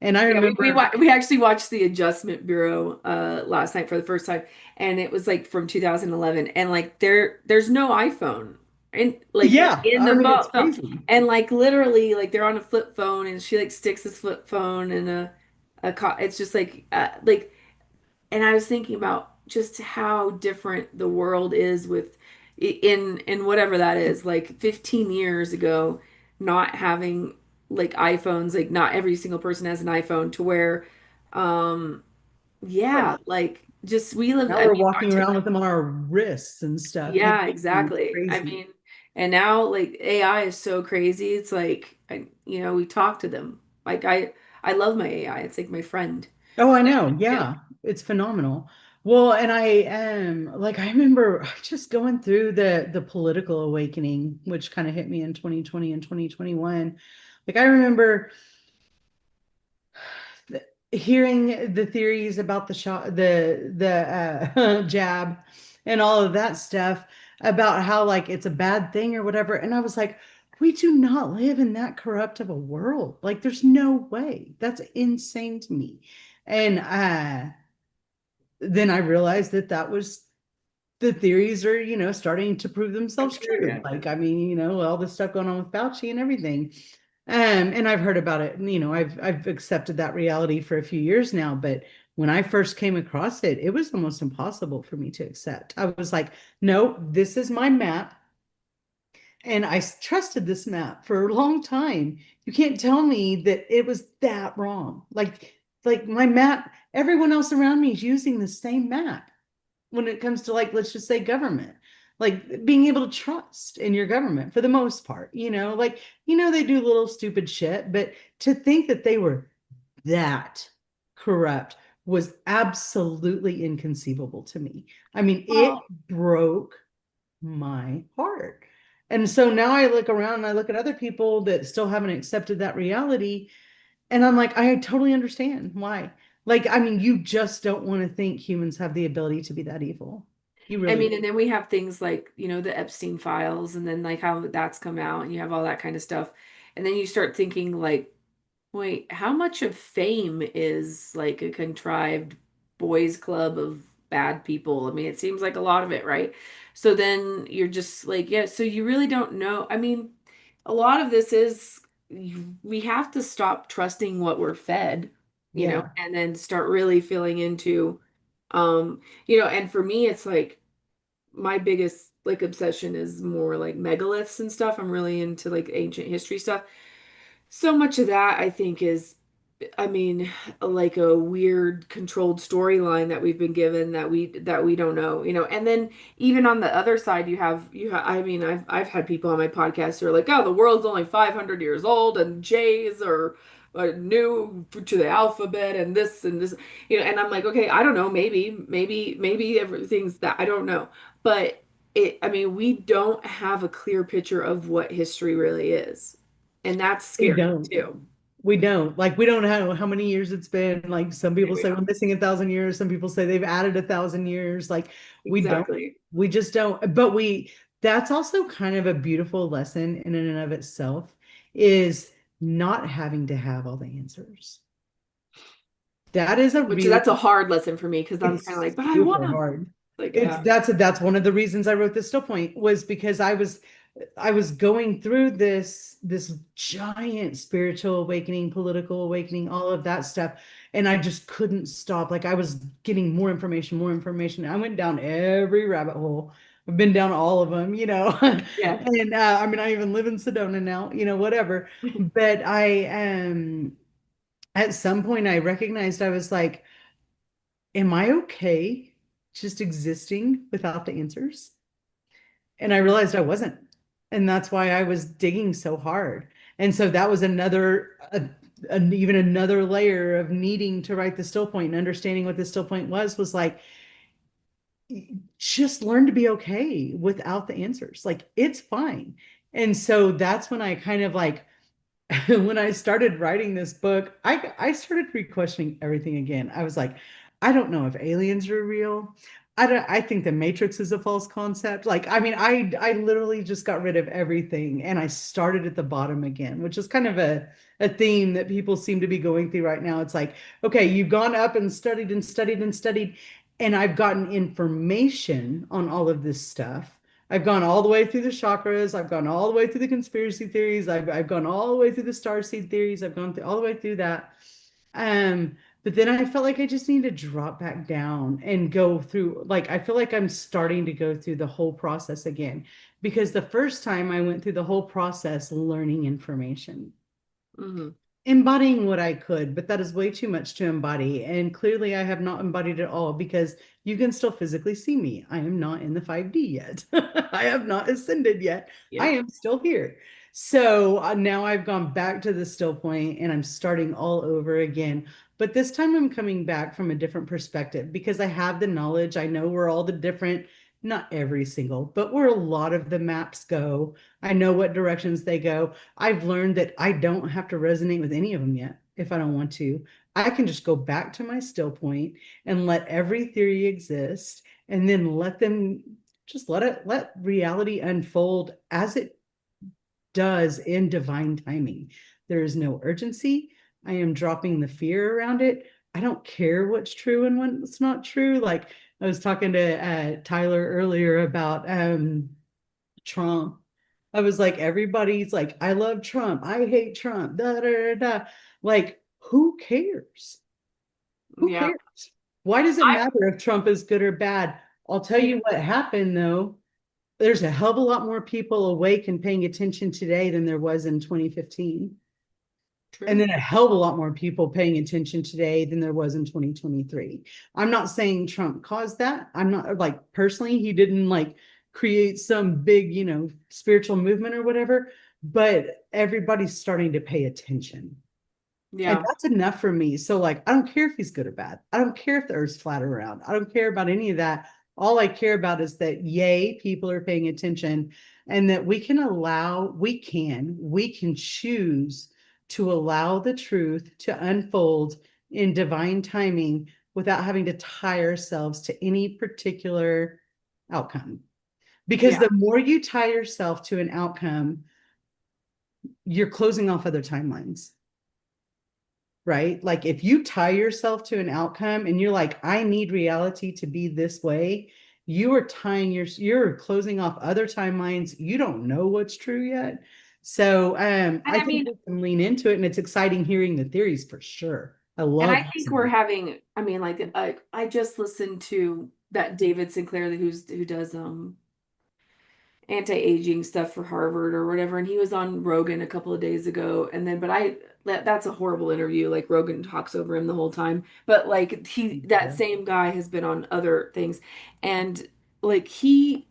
S2: And I
S1: Yeah,
S2: remember,
S1: we actually watched The Adjustment Bureau last night for the first time, and it was like from 2011, and like there's no iPhone
S2: yeah,
S1: in
S2: I
S1: the
S2: mean, it's
S1: phone,
S2: crazy.
S1: and like literally like they're on a flip phone, and she like sticks this flip phone in it's just like, and I was thinking about just how different the world is with in whatever that is, like 15 years ago, not having like iPhones, like not every single person has an iPhone to where, um, yeah,
S2: Right.
S1: like just we live,
S2: Now
S1: I
S2: we're
S1: mean,
S2: walking around with them on our wrists and stuff.
S1: yeah,
S2: It's
S1: exactly. I
S2: crazy.
S1: mean, and now like AI is so crazy. It's like, we talk to them. Like I love my AI. It's like my friend.
S2: Oh, I
S1: So,
S2: know.
S1: yeah.
S2: Yeah, it's phenomenal. Well, and I am like I remember just going through the political awakening, which kind of hit me in 2020 and 2021. Like I remember hearing the theories about the shot, the jab, and all of that stuff about how like it's a bad thing or whatever, and I was like, we do not live in that corrupt of a world. Like, there's no way. That's insane to me. And then I realized that that was the theories are, starting to prove
S1: I'm
S2: themselves
S1: true,
S2: true.
S1: yeah.
S2: Like, I mean, all this stuff going on with Fauci and everything. And I've heard about it, and I've accepted that reality for a few years now. But when I first came across it, it was almost impossible for me to accept. I was like, no, this is my map. And I trusted this map for a long time. You can't tell me that it was that wrong. Like my map, everyone else around me is using the same map when it comes to like, let's just say government, like being able to trust in your government for the most part, like, they do little stupid shit, but to think that they were that corrupt was absolutely inconceivable to me. I mean, it
S1: Well,
S2: broke my heart. And so now I look around and I look at other people that still haven't accepted that reality. And I'm like, I totally understand why. Like, I mean, you just don't want to think humans have the ability to be that evil. You
S1: I
S2: really
S1: mean,
S2: don't.
S1: and then we have things like, the Epstein files, and then like how that's come out, and you have all that kind of stuff. And then you start thinking like, wait, how much of fame is like a contrived boys club of bad people? I mean, it seems like a lot of it, right? So then you're just like, yeah, so you really don't know. I mean, a lot of this is we have to stop trusting what we're fed,
S2: Yeah.
S1: and then start really feeling into, and for me, it's like my biggest like obsession is more like megaliths and stuff. I'm really into like ancient history stuff. So much of that I think is, I mean, like a weird controlled storyline that we've been given that we don't know, And then even on the other side, you have. I mean, I've had people on my podcast who are like, "Oh, the world's only 500 years old, and J's are new to the alphabet, and this." And I'm like, okay, I don't know, maybe everything's that I don't know, but I mean, we don't have a clear picture of what history really is, and that's
S2: We
S1: scary
S2: don't.
S1: too.
S2: We don't. Like, we don't know how many years it's been. Like, some people
S1: We
S2: say we're
S1: don't.
S2: missing 1,000 years. Some people say they've added 1,000 years. Like, we don't.
S1: Exactly.
S2: We just don't. But that's also kind of a beautiful lesson in and of itself, is not having to have all the answers. That is a
S1: Which that's a
S2: really,
S1: hard lesson for me because I'm kind of
S2: it's
S1: like, but I
S2: super
S1: wanna,
S2: hard.
S1: like,
S2: It's
S1: yeah,
S2: that's one of the reasons I wrote the still point, was because I was going through this giant spiritual awakening, political awakening, all of that stuff, and I just couldn't stop. Like, I was getting more information, more information. I went down every rabbit hole. I've been down all of them,
S1: yeah.
S2: and I mean, I even live in Sedona now, whatever. But at some point, I recognized, I was like, am I okay just existing without the answers? And I realized I wasn't. And that's why I was digging so hard. And so that was even another layer of needing to write the still point, and understanding what the still point was like, just learn to be okay without the answers. Like, it's fine. And so that's when I kind of like, when I started writing this book, I started re-questioning everything again. I was like, I don't know if aliens are real. I think the Matrix is a false concept. Like, I mean, I literally just got rid of everything and I started at the bottom again, which is kind of a theme that people seem to be going through right now. It's like, okay, you've gone up and studied and studied and studied, and I've gotten information on all of this stuff. I've gone all the way through the chakras, I've gone all the way through the conspiracy theories, I've gone all the way through the starseed theories, I've gone through all the way through that. Um, but then I felt like I just need to drop back down and go through, like, I feel like I'm starting to go through the whole process again. Because the first time I went through the whole process learning information,
S1: Hmm.
S2: embodying what I could, but that is way too much to embody. And clearly, I have not embodied it all because you can still physically see me. I am not in the 5D yet. I have not ascended yet. I
S1: Yep.
S2: am still here. So now I've gone back to the still point and I'm starting all over again. But this time I'm coming back from a different perspective because I have the knowledge. I know where all the different, not every single, but where a lot of the maps go. I know what directions they go. I've learned that I don't have to resonate with any of them yet if I don't want to. I can just go back to my still point and let every theory exist and then let them just let reality unfold as it does in divine timing. There is no urgency. I am dropping the fear around it. I don't care what's true and what's not true. Like I was talking to Tyler earlier about Trump. I was like, everybody's like, I love Trump. I hate Trump. Da, da, da, da. Like, who cares? Who
S1: Yeah.
S2: cares? Why does it
S1: I
S2: matter if Trump is good or bad? I'll tell
S1: be
S2: you what happened though. There's a hell of a lot more people awake and paying attention today than there was in 2015. And
S1: true.
S2: then a hell of a lot more people paying attention today than there was in 2023. I'm not saying Trump caused that. I'm not like personally, he didn't like create some big, spiritual movement or whatever, but everybody's starting to pay attention. And
S1: Yeah.
S2: that's enough for me. So, like, I don't care if he's good or bad. I don't care if the earth's flat around. I don't care about any of that. All I care about is that, yay, people are paying attention and that we can choose to allow the truth to unfold in divine timing without having to tie ourselves to any particular outcome. Because
S1: Yeah.
S2: the more you tie yourself to an outcome, you're closing off other timelines, right? Like if you tie yourself to an outcome and you're like, I need reality to be this way, you're closing off other timelines. You don't know what's true yet. So
S1: And
S2: I
S1: I
S2: think
S1: mean,
S2: we can lean into it and it's exciting hearing the theories for sure. I
S1: and I
S2: love
S1: think we're
S2: listening.
S1: having, I mean, like I just listened to that David Sinclair who does anti-aging stuff for Harvard or whatever, and he was on Rogan a couple of days ago, and then that's a horrible interview. Like Rogan talks over him the whole time, but like that
S2: Yeah.
S1: same guy has been on other things, and like he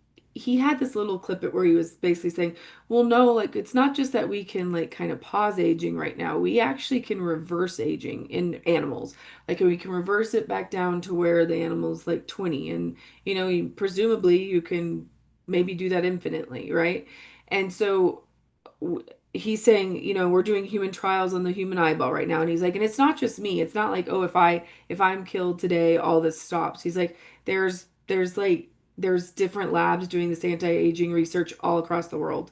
S1: had this little clip where he was basically saying, well, no, like it's not just that we can like kind of pause aging right now, we actually can reverse aging in animals. Like we can reverse it back down to where the animal's like 20, and presumably you can maybe do that infinitely, right? And so he's saying, we're doing human trials on the human eyeball right now, and he's like, and it's not just me. It's not like, oh, if I'm killed today, all this stops. He's like, there's different labs doing this anti-aging research all across the world.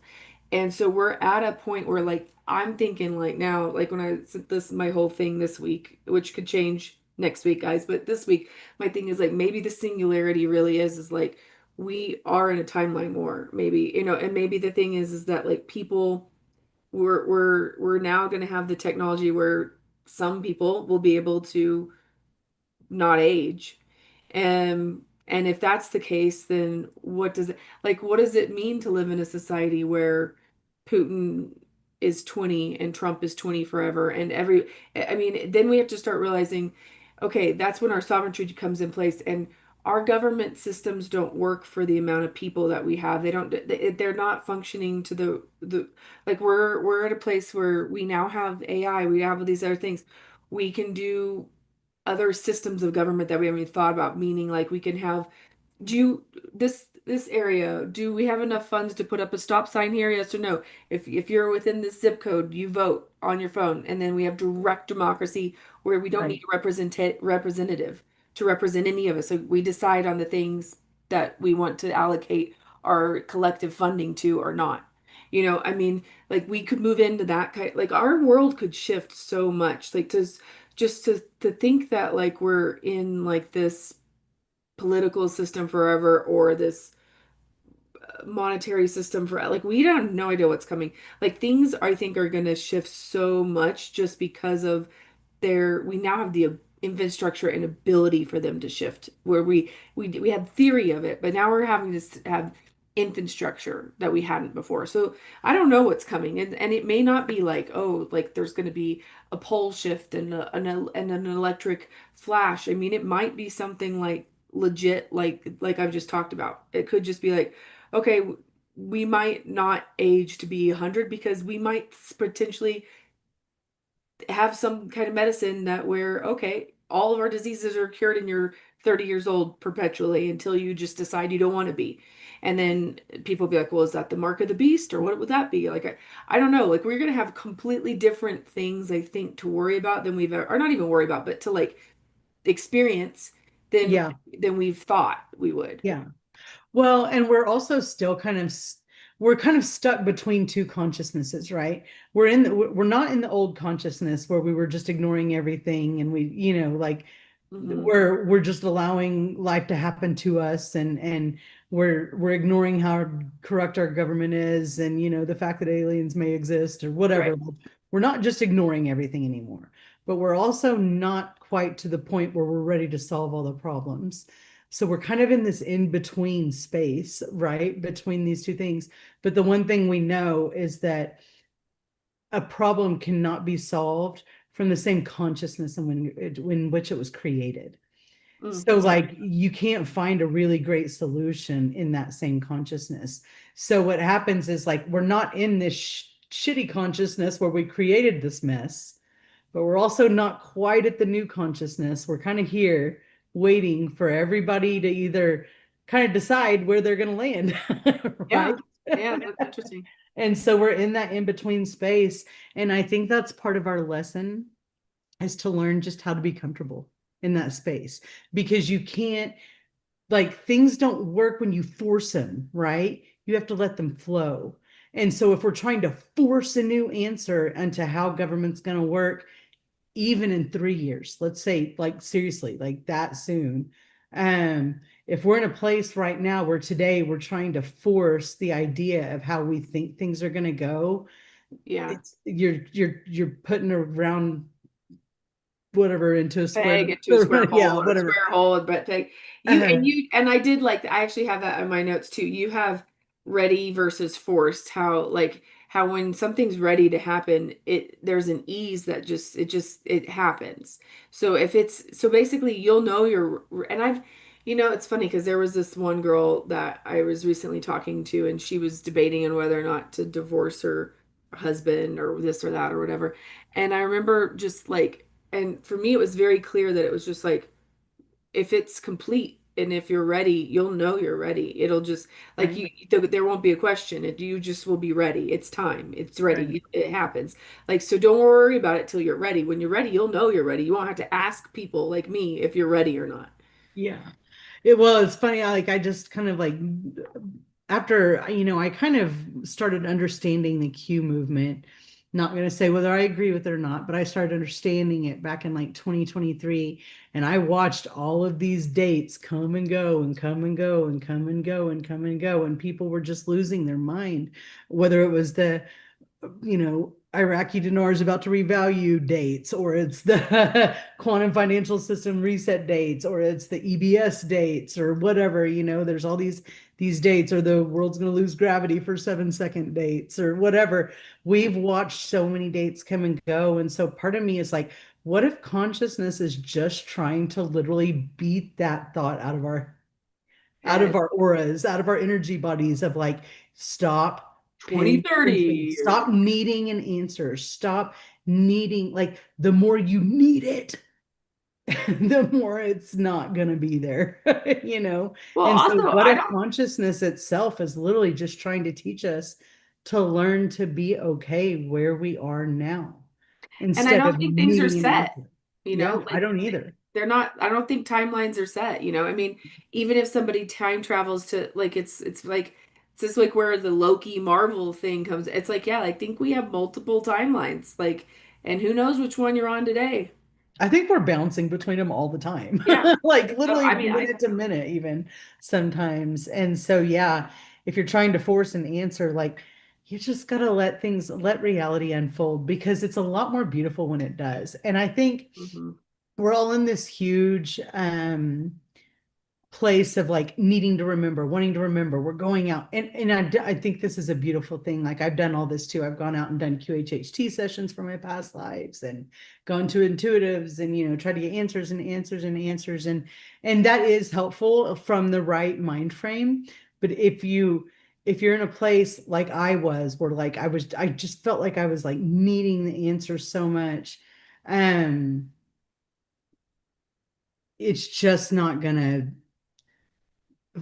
S1: And so we're at a point where like I'm thinking like now, like when I sent this my whole thing this week, which could change next week, guys, but this week my thing is like maybe the singularity really is like we are in a timeline war, maybe, and maybe the thing is that like people we're now going to have the technology where some people will be able to not age. And if that's the case, then what does it mean to live in a society where Putin is 20 and Trump is 20 forever and I mean, then we have to start realizing, okay, that's when our sovereignty comes in place, and our government systems don't work for the amount of people that we have. They're not functioning to the like we're at a place where we now have AI, we have all these other things. We can do other systems of government that we haven't even thought about, meaning like we can have do you this area, do we have enough funds to put up a stop sign here, yes or no? If you're within this zip code, you vote on your phone, and then we have direct democracy where we don't need
S2: Right.
S1: a representative. to represent any of us. So we decide on the things that we want to allocate our collective funding to or not. I mean, like we could move into that kind, like our world could shift so much. Like just to think that like we're in like this political system forever or this monetary system for like we don't have no idea what's coming. Like things I think are going to shift so much just because of we now have the infrastructure and ability for them to shift where we had theory of it, but now we're having to have infrastructure that we hadn't before. So I don't know what's coming, and it may not be like, oh, like there's going to be a pole shift and an electric flash. I mean, it might be something like legit like I've just talked about. It could just be like, okay, we might not age to be 100 because we might potentially have some kind of medicine that where, okay, all of our diseases are cured and you're 30 years old perpetually until you just decide you don't want to be. And then people be like, well, is that the mark of the beast or what would that be? Like, I don't know. Like, we're going to have completely different things, I think, to worry about than we've ever, or not even worry about, but to like experience than
S2: Yeah.
S1: than we've thought we would.
S2: Yeah. Well, and we're also still we're kind of stuck between two consciousnesses, right? We're not in the old consciousness where we were just ignoring everything and we, like
S1: Hmm.
S2: we're just allowing life to happen to us and we're ignoring how corrupt our government is and the fact that aliens may exist or
S1: Right.
S2: whatever. We're not just ignoring everything anymore, but we're also not quite to the point where we're ready to solve all the problems. So we're kind of in this in between space, right? Between these two things. But the one thing we know is that a problem cannot be solved from the same consciousness in which it was created. So
S1: That's
S2: like
S1: interesting.
S2: you can't find a really great solution in that same consciousness. So what happens is like we're not in this shitty consciousness where we created this mess, but we're also not quite at the new consciousness. We're kind of here waiting for everybody to either kind of decide where they're going to land, right?
S1: Yeah. Yeah, that's interesting.
S2: And so we're in that in between space. And I think that's part of our lesson is to learn just how to be comfortable in that space because you can't, like, things don't work when you force them, right? You have to let them flow. And so if we're trying to force a new answer into how government's going to work, even in 3 years, let's say, like seriously, like that soon. If we're in a place right now where today we're trying to force the idea of how we think things are going to go,
S1: Yeah.
S2: it's you're putting a round whatever into a square.
S1: Peg into a square
S2: Yeah,
S1: hole or a
S2: whatever.
S1: square hole, but peg.
S2: Uh,
S1: And I did like I actually have that in my notes too. You have ready versus forced. How when something's ready to happen, there's an ease that it happens. So if it's so basically you'll know you're and I've it's funny because there was this one girl that I was recently talking to and she was debating on whether or not to divorce her husband or this or that or whatever. And I remember just like and for me, it was very clear that it was just like, if it's complete and if you're ready, you'll know you're ready. It'll just like
S2: right,
S1: there won't be a question. You just will be ready. It's time. It's
S2: right.
S1: ready. It happens. Like, so don't worry about it till you're ready. When you're ready, you'll know you're ready. You won't have to ask people like me if you're ready or not.
S2: Yeah. It's funny. I just kind of like after, I kind of started understanding the Q movement. Not going to say whether I agree with it or not, but I started understanding it back in like 2023. And I watched all of these dates come and go and come and go and come and go and come and go. And people were just losing their mind, whether it was Iraqi dinar is about to revalue dates, or it's the quantum financial system reset dates, or it's the EBS dates, or whatever. There's all these dates, or the world's going to lose gravity for 7-second dates, or whatever. We've watched so many dates come and go, and so part of me is like, what if consciousness is just trying to literally beat that thought out of
S1: And
S2: our auras, out of our energy bodies of like, stop paying attention,
S1: 2030 or
S2: stop needing an answer, stop needing, like, the more you need it, the more it's not going to be there, you know?
S1: well,
S2: And so,
S1: also
S2: what
S1: I
S2: if
S1: don't
S2: consciousness itself is literally just trying to teach us to learn to be okay where we are now
S1: and I
S2: instead
S1: don't
S2: of
S1: think things are
S2: needing an
S1: set,
S2: answer?
S1: you
S2: Yeah,
S1: know,
S2: I
S1: like
S2: don't either.
S1: they're not, I don't think timelines are set, you know. I mean, even if somebody time travels to like it's like it's just like where the Loki Marvel thing comes. It's like, yeah, I think we have multiple timelines. Like, and who knows which one you're on today.
S2: I think we're bouncing between them all the time,
S1: Yeah.
S2: like
S1: So
S2: literally
S1: I mean, I
S2: minute to minute, even sometimes. And so, yeah, if you're trying to force an answer, like you just gotta let things, let reality unfold because it's a lot more beautiful when it does. And I think
S1: mhm.
S2: we're all in this huge place of like needing to remember, wanting to remember. We're going out, and I think this is a beautiful thing. Like I've done all this too. I've gone out and done QHHT sessions for my past lives, and gone to intuitives, and try to get answers and answers and answers, and that is helpful from the right mind frame. But if you're in a place like I was, where like I just felt like I was like needing the answers so much. um it's just not gonna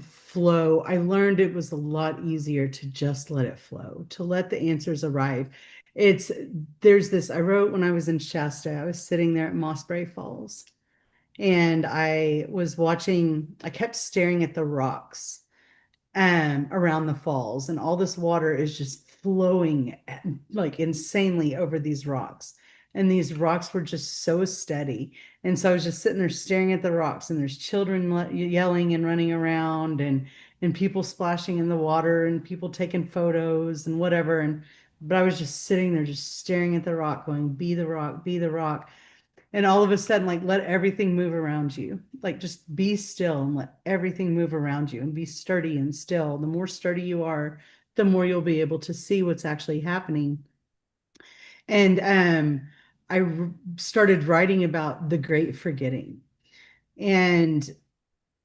S2: flow. I learned it was a lot easier to just let it flow, to let the answers arrive. It's there's this I wrote when I was in Shasta. I was sitting there at Mabrey Falls and I kept staring at the rocks around the falls, and all this water is just flowing like insanely over these rocks. And these rocks were just so steady. And so I was just sitting there staring at the rocks, and there's children yelling and running around, and people splashing in the water, and people taking photos and whatever. And but I was just sitting there, just staring at the rock, going, "Be the rock, be the rock." And all of a sudden, like, let everything move around you. Like, just be still and let everything move around you and be sturdy and still. The more sturdy you are, the more you'll be able to see what's actually happening. And started writing about the great forgetting. And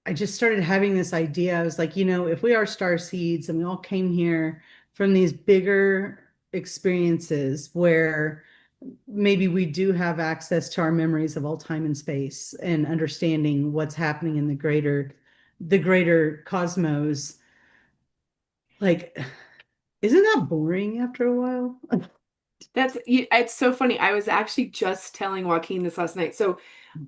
S2: I just started having this idea. I was like, if we are star seeds and we all came here from these bigger experiences where maybe we do have access to our memories of all time and space and understanding what's happening in the greater cosmos, like, isn't that boring after a while?
S1: It's so funny. I was actually just telling Joaquin this last night. So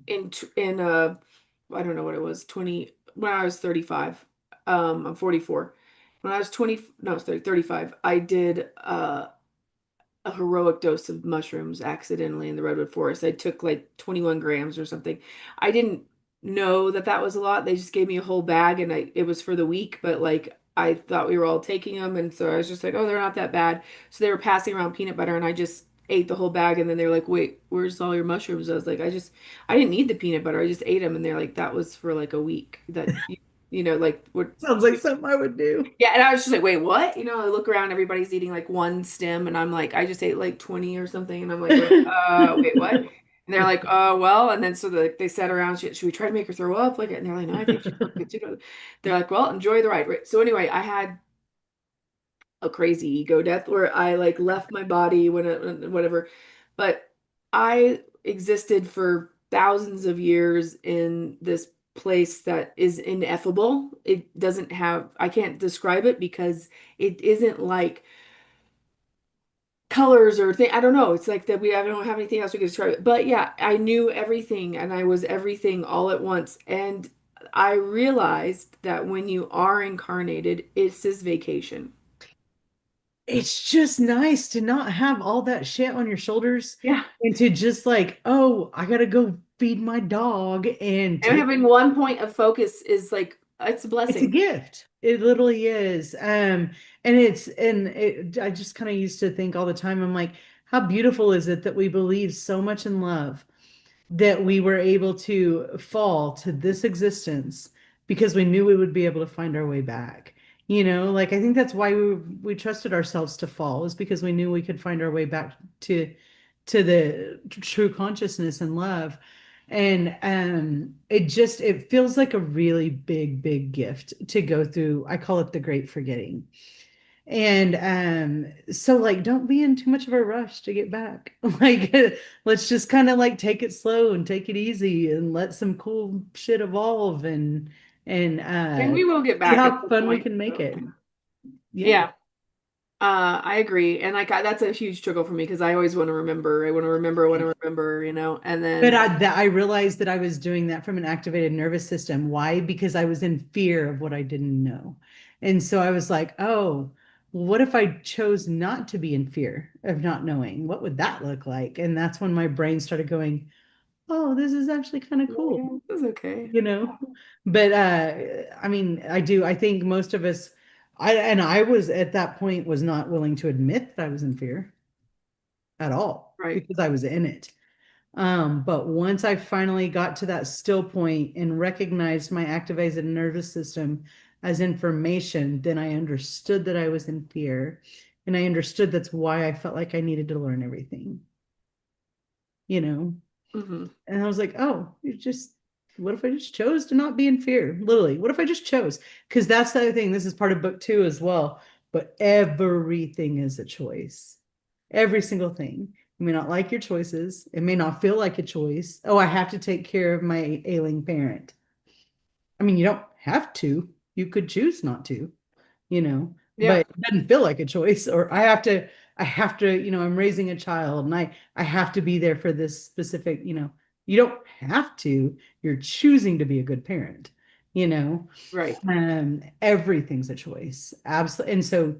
S1: in I don't know what it was, 20 when I was 35. I'm 44. When I was 20, no, sorry, 35, I did a heroic dose of mushrooms accidentally in the redwood forest. I took like 21 grams or something. I didn't know that that was a lot. They just gave me a whole bag, and it was for the week, but like I thought we were all taking them, and so I was just like, oh, they're not that bad. So they were passing around peanut butter, and I just ate the whole bag, and then they were like, wait, where's all your mushrooms? I was like, I didn't need the peanut butter. I just ate them, and they're like, that was for like a week. That you know, like what.
S2: Sounds like something I would do.
S1: Yeah, and I was just like, wait, what? You know, I look around, everybody's eating like one stem, and I'm like, I just ate like 20 or something, and I'm like, wait, what? And they're like, well, and then so they sat around, should we try to make her throw up? Like, and they're like, no, I think she's good to go. They're like, well, enjoy the ride. Right. So anyway, I had a crazy ego death where I like left my body whatever, but I existed for thousands of years in this place that is ineffable. It doesn't have, I can't describe it because it isn't like colors or thing. I don't know. It's like that I don't have anything else we can describe it. But yeah, I knew everything and I was everything all at once. And I realized that when you are incarnated, it's this vacation.
S2: It's just nice to not have all that shit on your shoulders
S1: Yeah.
S2: and to just like, oh, I gotta go feed my dog and
S1: And
S2: take
S1: having one point of focus is like it's a
S2: it's a
S1: blessing.
S2: gift. It literally is. I just kind of used to think all the time, I'm like, how beautiful is it that we believe so much in love that we were able to fall to this existence because we knew we would be able to find our way back. Like I think that's why we trusted ourselves to fall, is because we knew we could find our way back to the true consciousness and love. And it feels like a really big, big gift to go through. I call it the great forgetting. And so like don't be in too much of a rush to get back. Like let's just kind of like take it slow and take it easy and let some cool shit evolve and
S1: And we will get
S2: see
S1: back at
S2: how
S1: some
S2: fun we
S1: point.
S2: can make
S1: So,
S2: it. Yeah.
S1: yeah. I agree. And like that's a huge struggle for me because I always want to remember. I want to remember, I want to remember, and
S2: But
S1: then
S2: I realized that I was doing that from an activated nervous system. Why? Because I was in fear of what I didn't know. And so I was like, oh, what if I chose not to be in fear of not knowing? What would that look like? And that's when my brain started going, oh, this is actually kind of
S1: oh,
S2: cool,
S1: yeah, it's okay.
S2: you know? But I mean, I think most of us, I was at that point was not willing to admit that I was in fear at all
S1: Right.
S2: because I was in it. But once I finally got to that still point and recognized my activated nervous system as information, then I understood that I was in fear. And I understood that's why I felt like I needed to learn everything, you know?
S1: Hmm.
S2: And I was like, oh, what if I just chose to not be in fear? Literally, what if I just chose? Because that's the other thing. This is part of book 2 as well. But everything is a choice. Every single thing. You may not like your choices. It may not feel like a choice. Oh, I have to take care of my ailing parent. I mean, you don't have to. You could choose not to,
S1: Yeah.
S2: but it doesn't feel like a choice. Or I have to, I'm raising a child and I have to be there for this specific, you don't have to. You're choosing to be a good parent, you know.
S1: Right.
S2: Everything's a choice. Absolutely. And so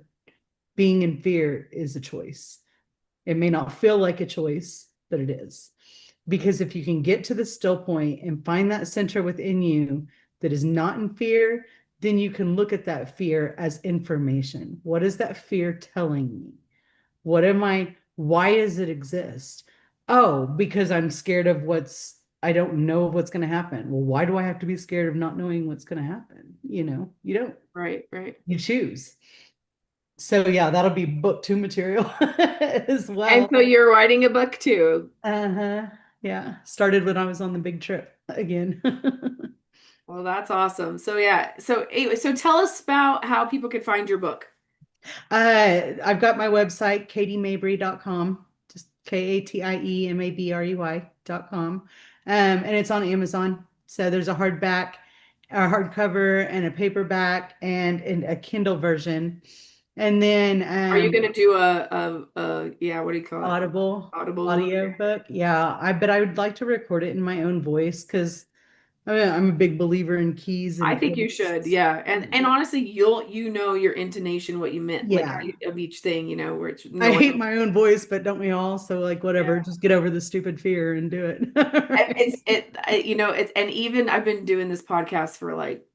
S2: being in fear is a choice. It may not feel like a choice, but it is. Because if you can get to the still point and find that center within you that is not in fear, then you can look at that fear as information. What is that fear telling me? Why does it exist? Oh, because I'm scared of I don't know what's going to happen. Well, why do I have to be scared of not knowing what's going to happen? You don't,
S1: Right. Right.
S2: you choose. So yeah, that'll be book 2 material as
S1: And
S2: well.
S1: so you're writing a book too.
S2: Uh-huh. Yeah. Started when I was on the big trip again.
S1: Well, that's awesome. So yeah. So anyway, so tell us about how people can find your book.
S2: I've got my website, katiemabrey.com, just KATIEMABREY.com. And it's on Amazon. So there's a hardback, a hardcover, and a paperback, and a Kindle version. And then
S1: Are you going to do yeah, what do you call it?
S2: Audible
S1: Audible.
S2: audio book. Yeah, but I would like to record it in my own voice because I'm a big believer in keys
S1: I
S2: and
S1: think you should.
S2: chords.
S1: Yeah. And honestly, you know your intonation, what you meant, like how
S2: Yeah.
S1: of each thing, where it's
S2: I
S1: no one
S2: hate
S1: else.
S2: my own voice, but don't we all? So like whatever,
S1: Yeah.
S2: just get over the stupid fear and do
S1: And
S2: it.
S1: it's and even I've been doing this podcast for like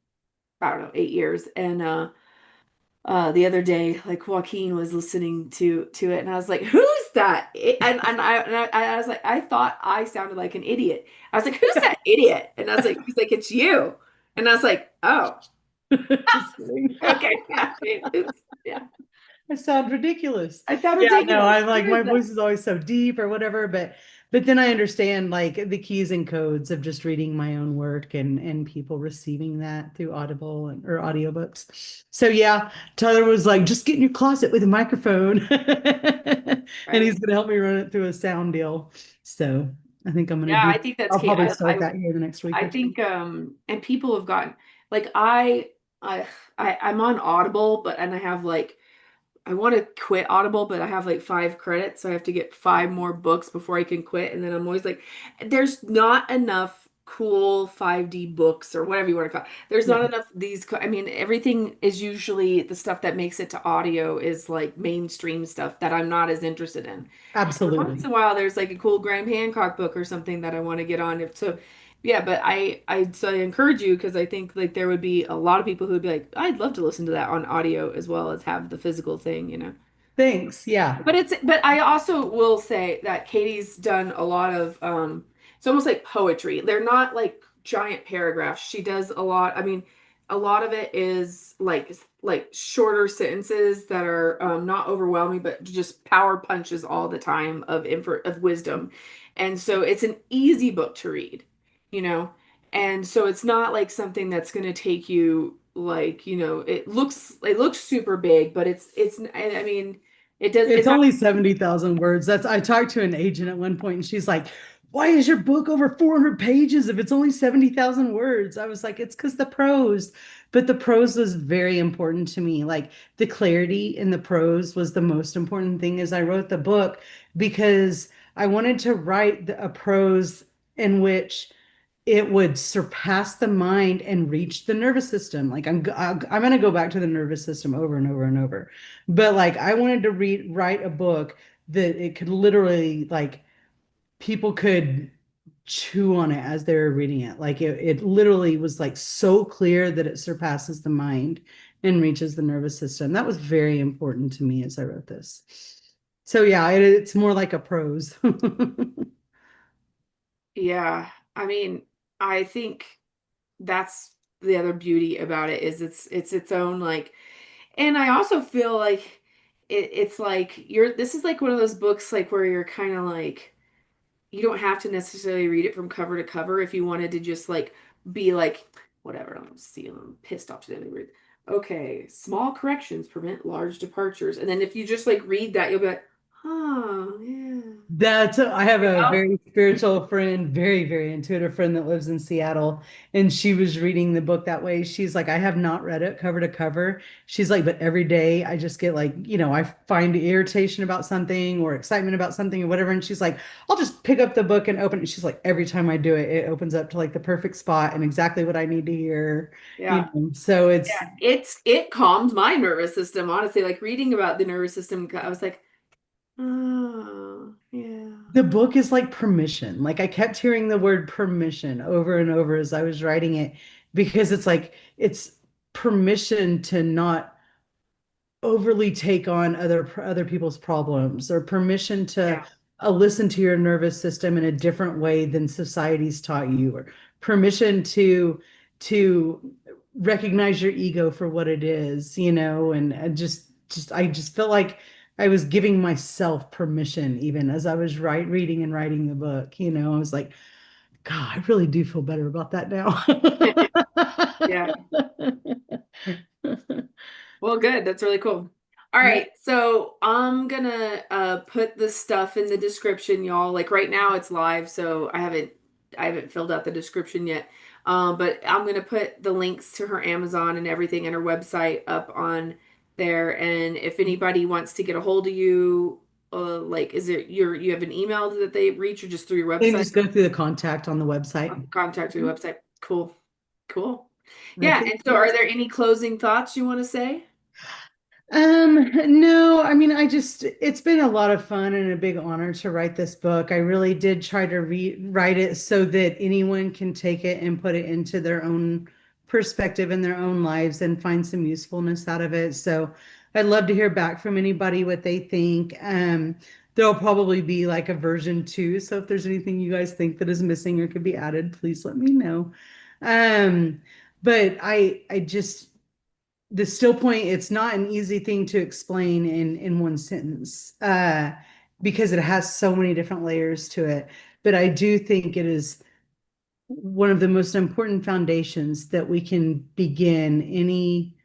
S1: I don't know 8 years, and the other day, like Joaquin was listening to it, and I was like, "Who's that?" I was like, I thought I sounded like an idiot. I was like, "Who's that idiot?" And I was like, "He's like, it's you." And I was like, "Oh,
S2: Just kidding.
S1: okay, yeah, oops, yeah."
S2: I sound ridiculous.
S1: I sound
S2: Yeah, no,
S1: ridiculous.
S2: I'm
S1: Who
S2: like
S1: is
S2: my
S1: that?
S2: voice is always so deep or whatever, but then I understand like the keys and codes of just reading my own work and people receiving that through Audible or audiobooks. So yeah, Tyler was like, just get in your closet with a microphone. And
S1: Right?
S2: he's gonna help me run it through a sound deal. So I think I'm gonna
S1: Yeah,
S2: do
S1: I think that's
S2: I'll
S1: key.
S2: probably start that here the next week
S1: I
S2: or two.
S1: think and people have gotten like I I'm on Audible, but and I have like I want to quit Audible, but I have like 5 credits, so I have to get 5 more books before I can quit. And then I'm always like, there's not enough cool 5D books or whatever you want to call it. There's
S2: Yeah,
S1: not enough these. I mean, everything is usually the stuff that makes it to audio is like mainstream stuff that I'm not as interested in. And once
S2: absolutely.
S1: in a while, there's like a cool Graham Hancock book or something that I want to get on. If so, yeah. But I encourage you because I think like there would be a lot of people who would be like, I'd love to listen to that on audio as well as have the physical thing.
S2: Thanks. Yeah.
S1: But I also will say that Katie's done a lot of it's almost like poetry. They're not like giant paragraphs. She does a lot. I mean, a lot of it is like shorter sentences that are not overwhelming, but just power punches all the time of wisdom. And so it's an easy book to read, you know. And so it's not like something that's going to take you like, it looks super big, but I mean,
S2: It's
S1: it's not.
S2: only 70,000 words. I talked to an agent at one point and she's like, why is your book over 400 pages if it's only 70,000 words? I was like, it's because the prose, but the prose was very important to me. Like the clarity in the prose was the most important thing as I wrote the book because I wanted to write a prose in which it would surpass the mind and reach the nervous system. Like I'm going to go back to the nervous system over and over and over. But like I wanted to write a book that it could literally like people could chew on it as they were reading it. Like it literally was like so clear that it surpasses the mind and reaches the nervous system. That was very important to me as I wrote this. So yeah, it's more like a prose.
S1: Yeah. I mean, I think that's the other beauty about it is it's its own like, and I also feel like it's like you're this is like one of those books like where you're kind of like you don't have to necessarily read it from cover to cover if you wanted to just like be like whatever. I'm see I'm pissed off today. Read. Okay, small corrections prevent large departures. And then if you just like read that, you'll be like, oh yeah.
S2: That's I have
S1: You
S2: a
S1: know?
S2: very spiritual friend, very, very intuitive friend that lives in Seattle, and she was reading the book that way. She's like, I have not read it cover to cover. She's like, but every day I just get like, I find irritation about something or excitement about something or whatever. And she's like, I'll just pick up the book and open it. She's like, every time I do it, it opens up to like the perfect spot and exactly what I need to hear,
S1: Yeah.
S2: So
S1: Yeah.
S2: it's
S1: It calmed my nervous system, honestly. Like reading about the nervous system, I was like, oh yeah.
S2: the book is like permission. Like I kept hearing the word permission over and over as I was writing it because it's like it's permission to not overly take on other people's problems or permission to
S1: Yeah.
S2: listen to your nervous system in a different way than society's taught you or permission to recognize your ego for what it is, and I just felt like I was giving myself permission even as I was reading and writing the book, I was like, God, I really do feel better about that now.
S1: Yeah. Well, good. That's really cool. All
S2: Yeah.
S1: right, so I'm gonna put the stuff in the description, y'all. Like right now it's live, so I haven't filled out the description yet. But I'm gonna put the links to her Amazon and everything and her website up on there. And if anybody wants to get a hold of you, like is it you have an email that they reach or just through your
S2: You can
S1: website?
S2: just go through the contact on the website.
S1: Contact through your website. Cool. Cool.
S2: That's
S1: Yeah,
S2: it.
S1: and so are there any closing thoughts you want to say?
S2: No, I mean, it's been a lot of fun and a big honor to write this book. I really did try to write it so that anyone can take it and put it into their own perspective in their own lives and find some usefulness out of it. So I'd love to hear back from anybody what they think. There'll probably be like a version 2. So if there's anything you guys think that is missing or could be added, please let me know. Um, but I just the still point, it's not an easy thing to explain in one sentence because it has so many different layers to it. But I do think it is one of the most important foundations that we can begin any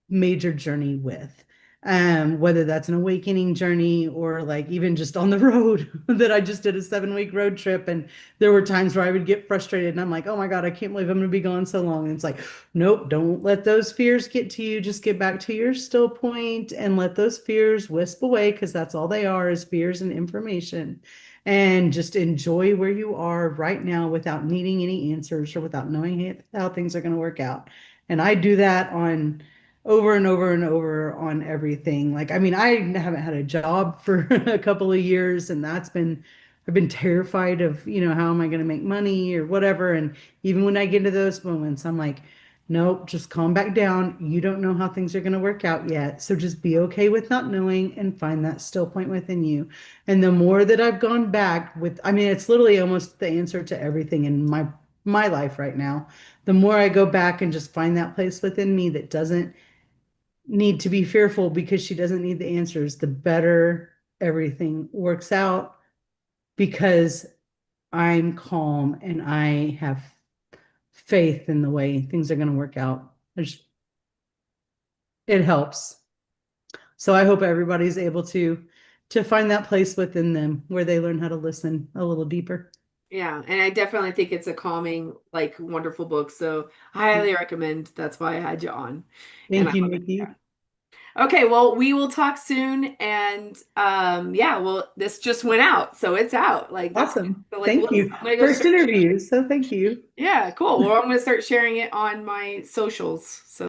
S2: major journey with. Whether that's an awakening journey or like even just on the road that I just did a 7-week road trip. And there were times where I would get frustrated and I'm like, oh my God, I can't believe I'm going to be gone so long. And it's like, nope, don't let those fears get to you. Just get back to your still point and let those fears wisp away because that's all they are is fears and information. And just enjoy where you are right now without needing any answers or without knowing how things are going to work out. And I do that on over and over and over on everything. Like, I mean, I haven't had a job for a couple of years, and I've been terrified of, how am I going to make money or whatever. And even when I get into those moments, I'm like, nope, just calm back down. You don't know how things are going to work out yet. So just be okay with not knowing and find that still point within you. And the more that I've gone back with, I mean, it's literally almost the answer to everything in my life right now. The more I go back and just find that place within me that doesn't need to be fearful because she doesn't need the answers, the better everything works out because I'm calm and I have faith in the way things are going to work out. It helps. So I hope everybody's able to find that place within them where they learn how to listen a little deeper.
S1: Yeah, and I definitely think it's a calming, like wonderful book. So I highly recommend. That's why I had you on. And I
S2: Thank you,
S1: love it.
S2: Nikki.
S1: Okay, well, we will talk soon. And yeah, well, this just went out, so it's out. Like that's good.
S2: Awesome.
S1: So like
S2: Thank
S1: let's
S2: you.
S1: I'm gonna go
S2: First
S1: start sharing.
S2: interview, so thank you.
S1: Yeah, cool. Well, I'm gonna start sharing it on my socials. So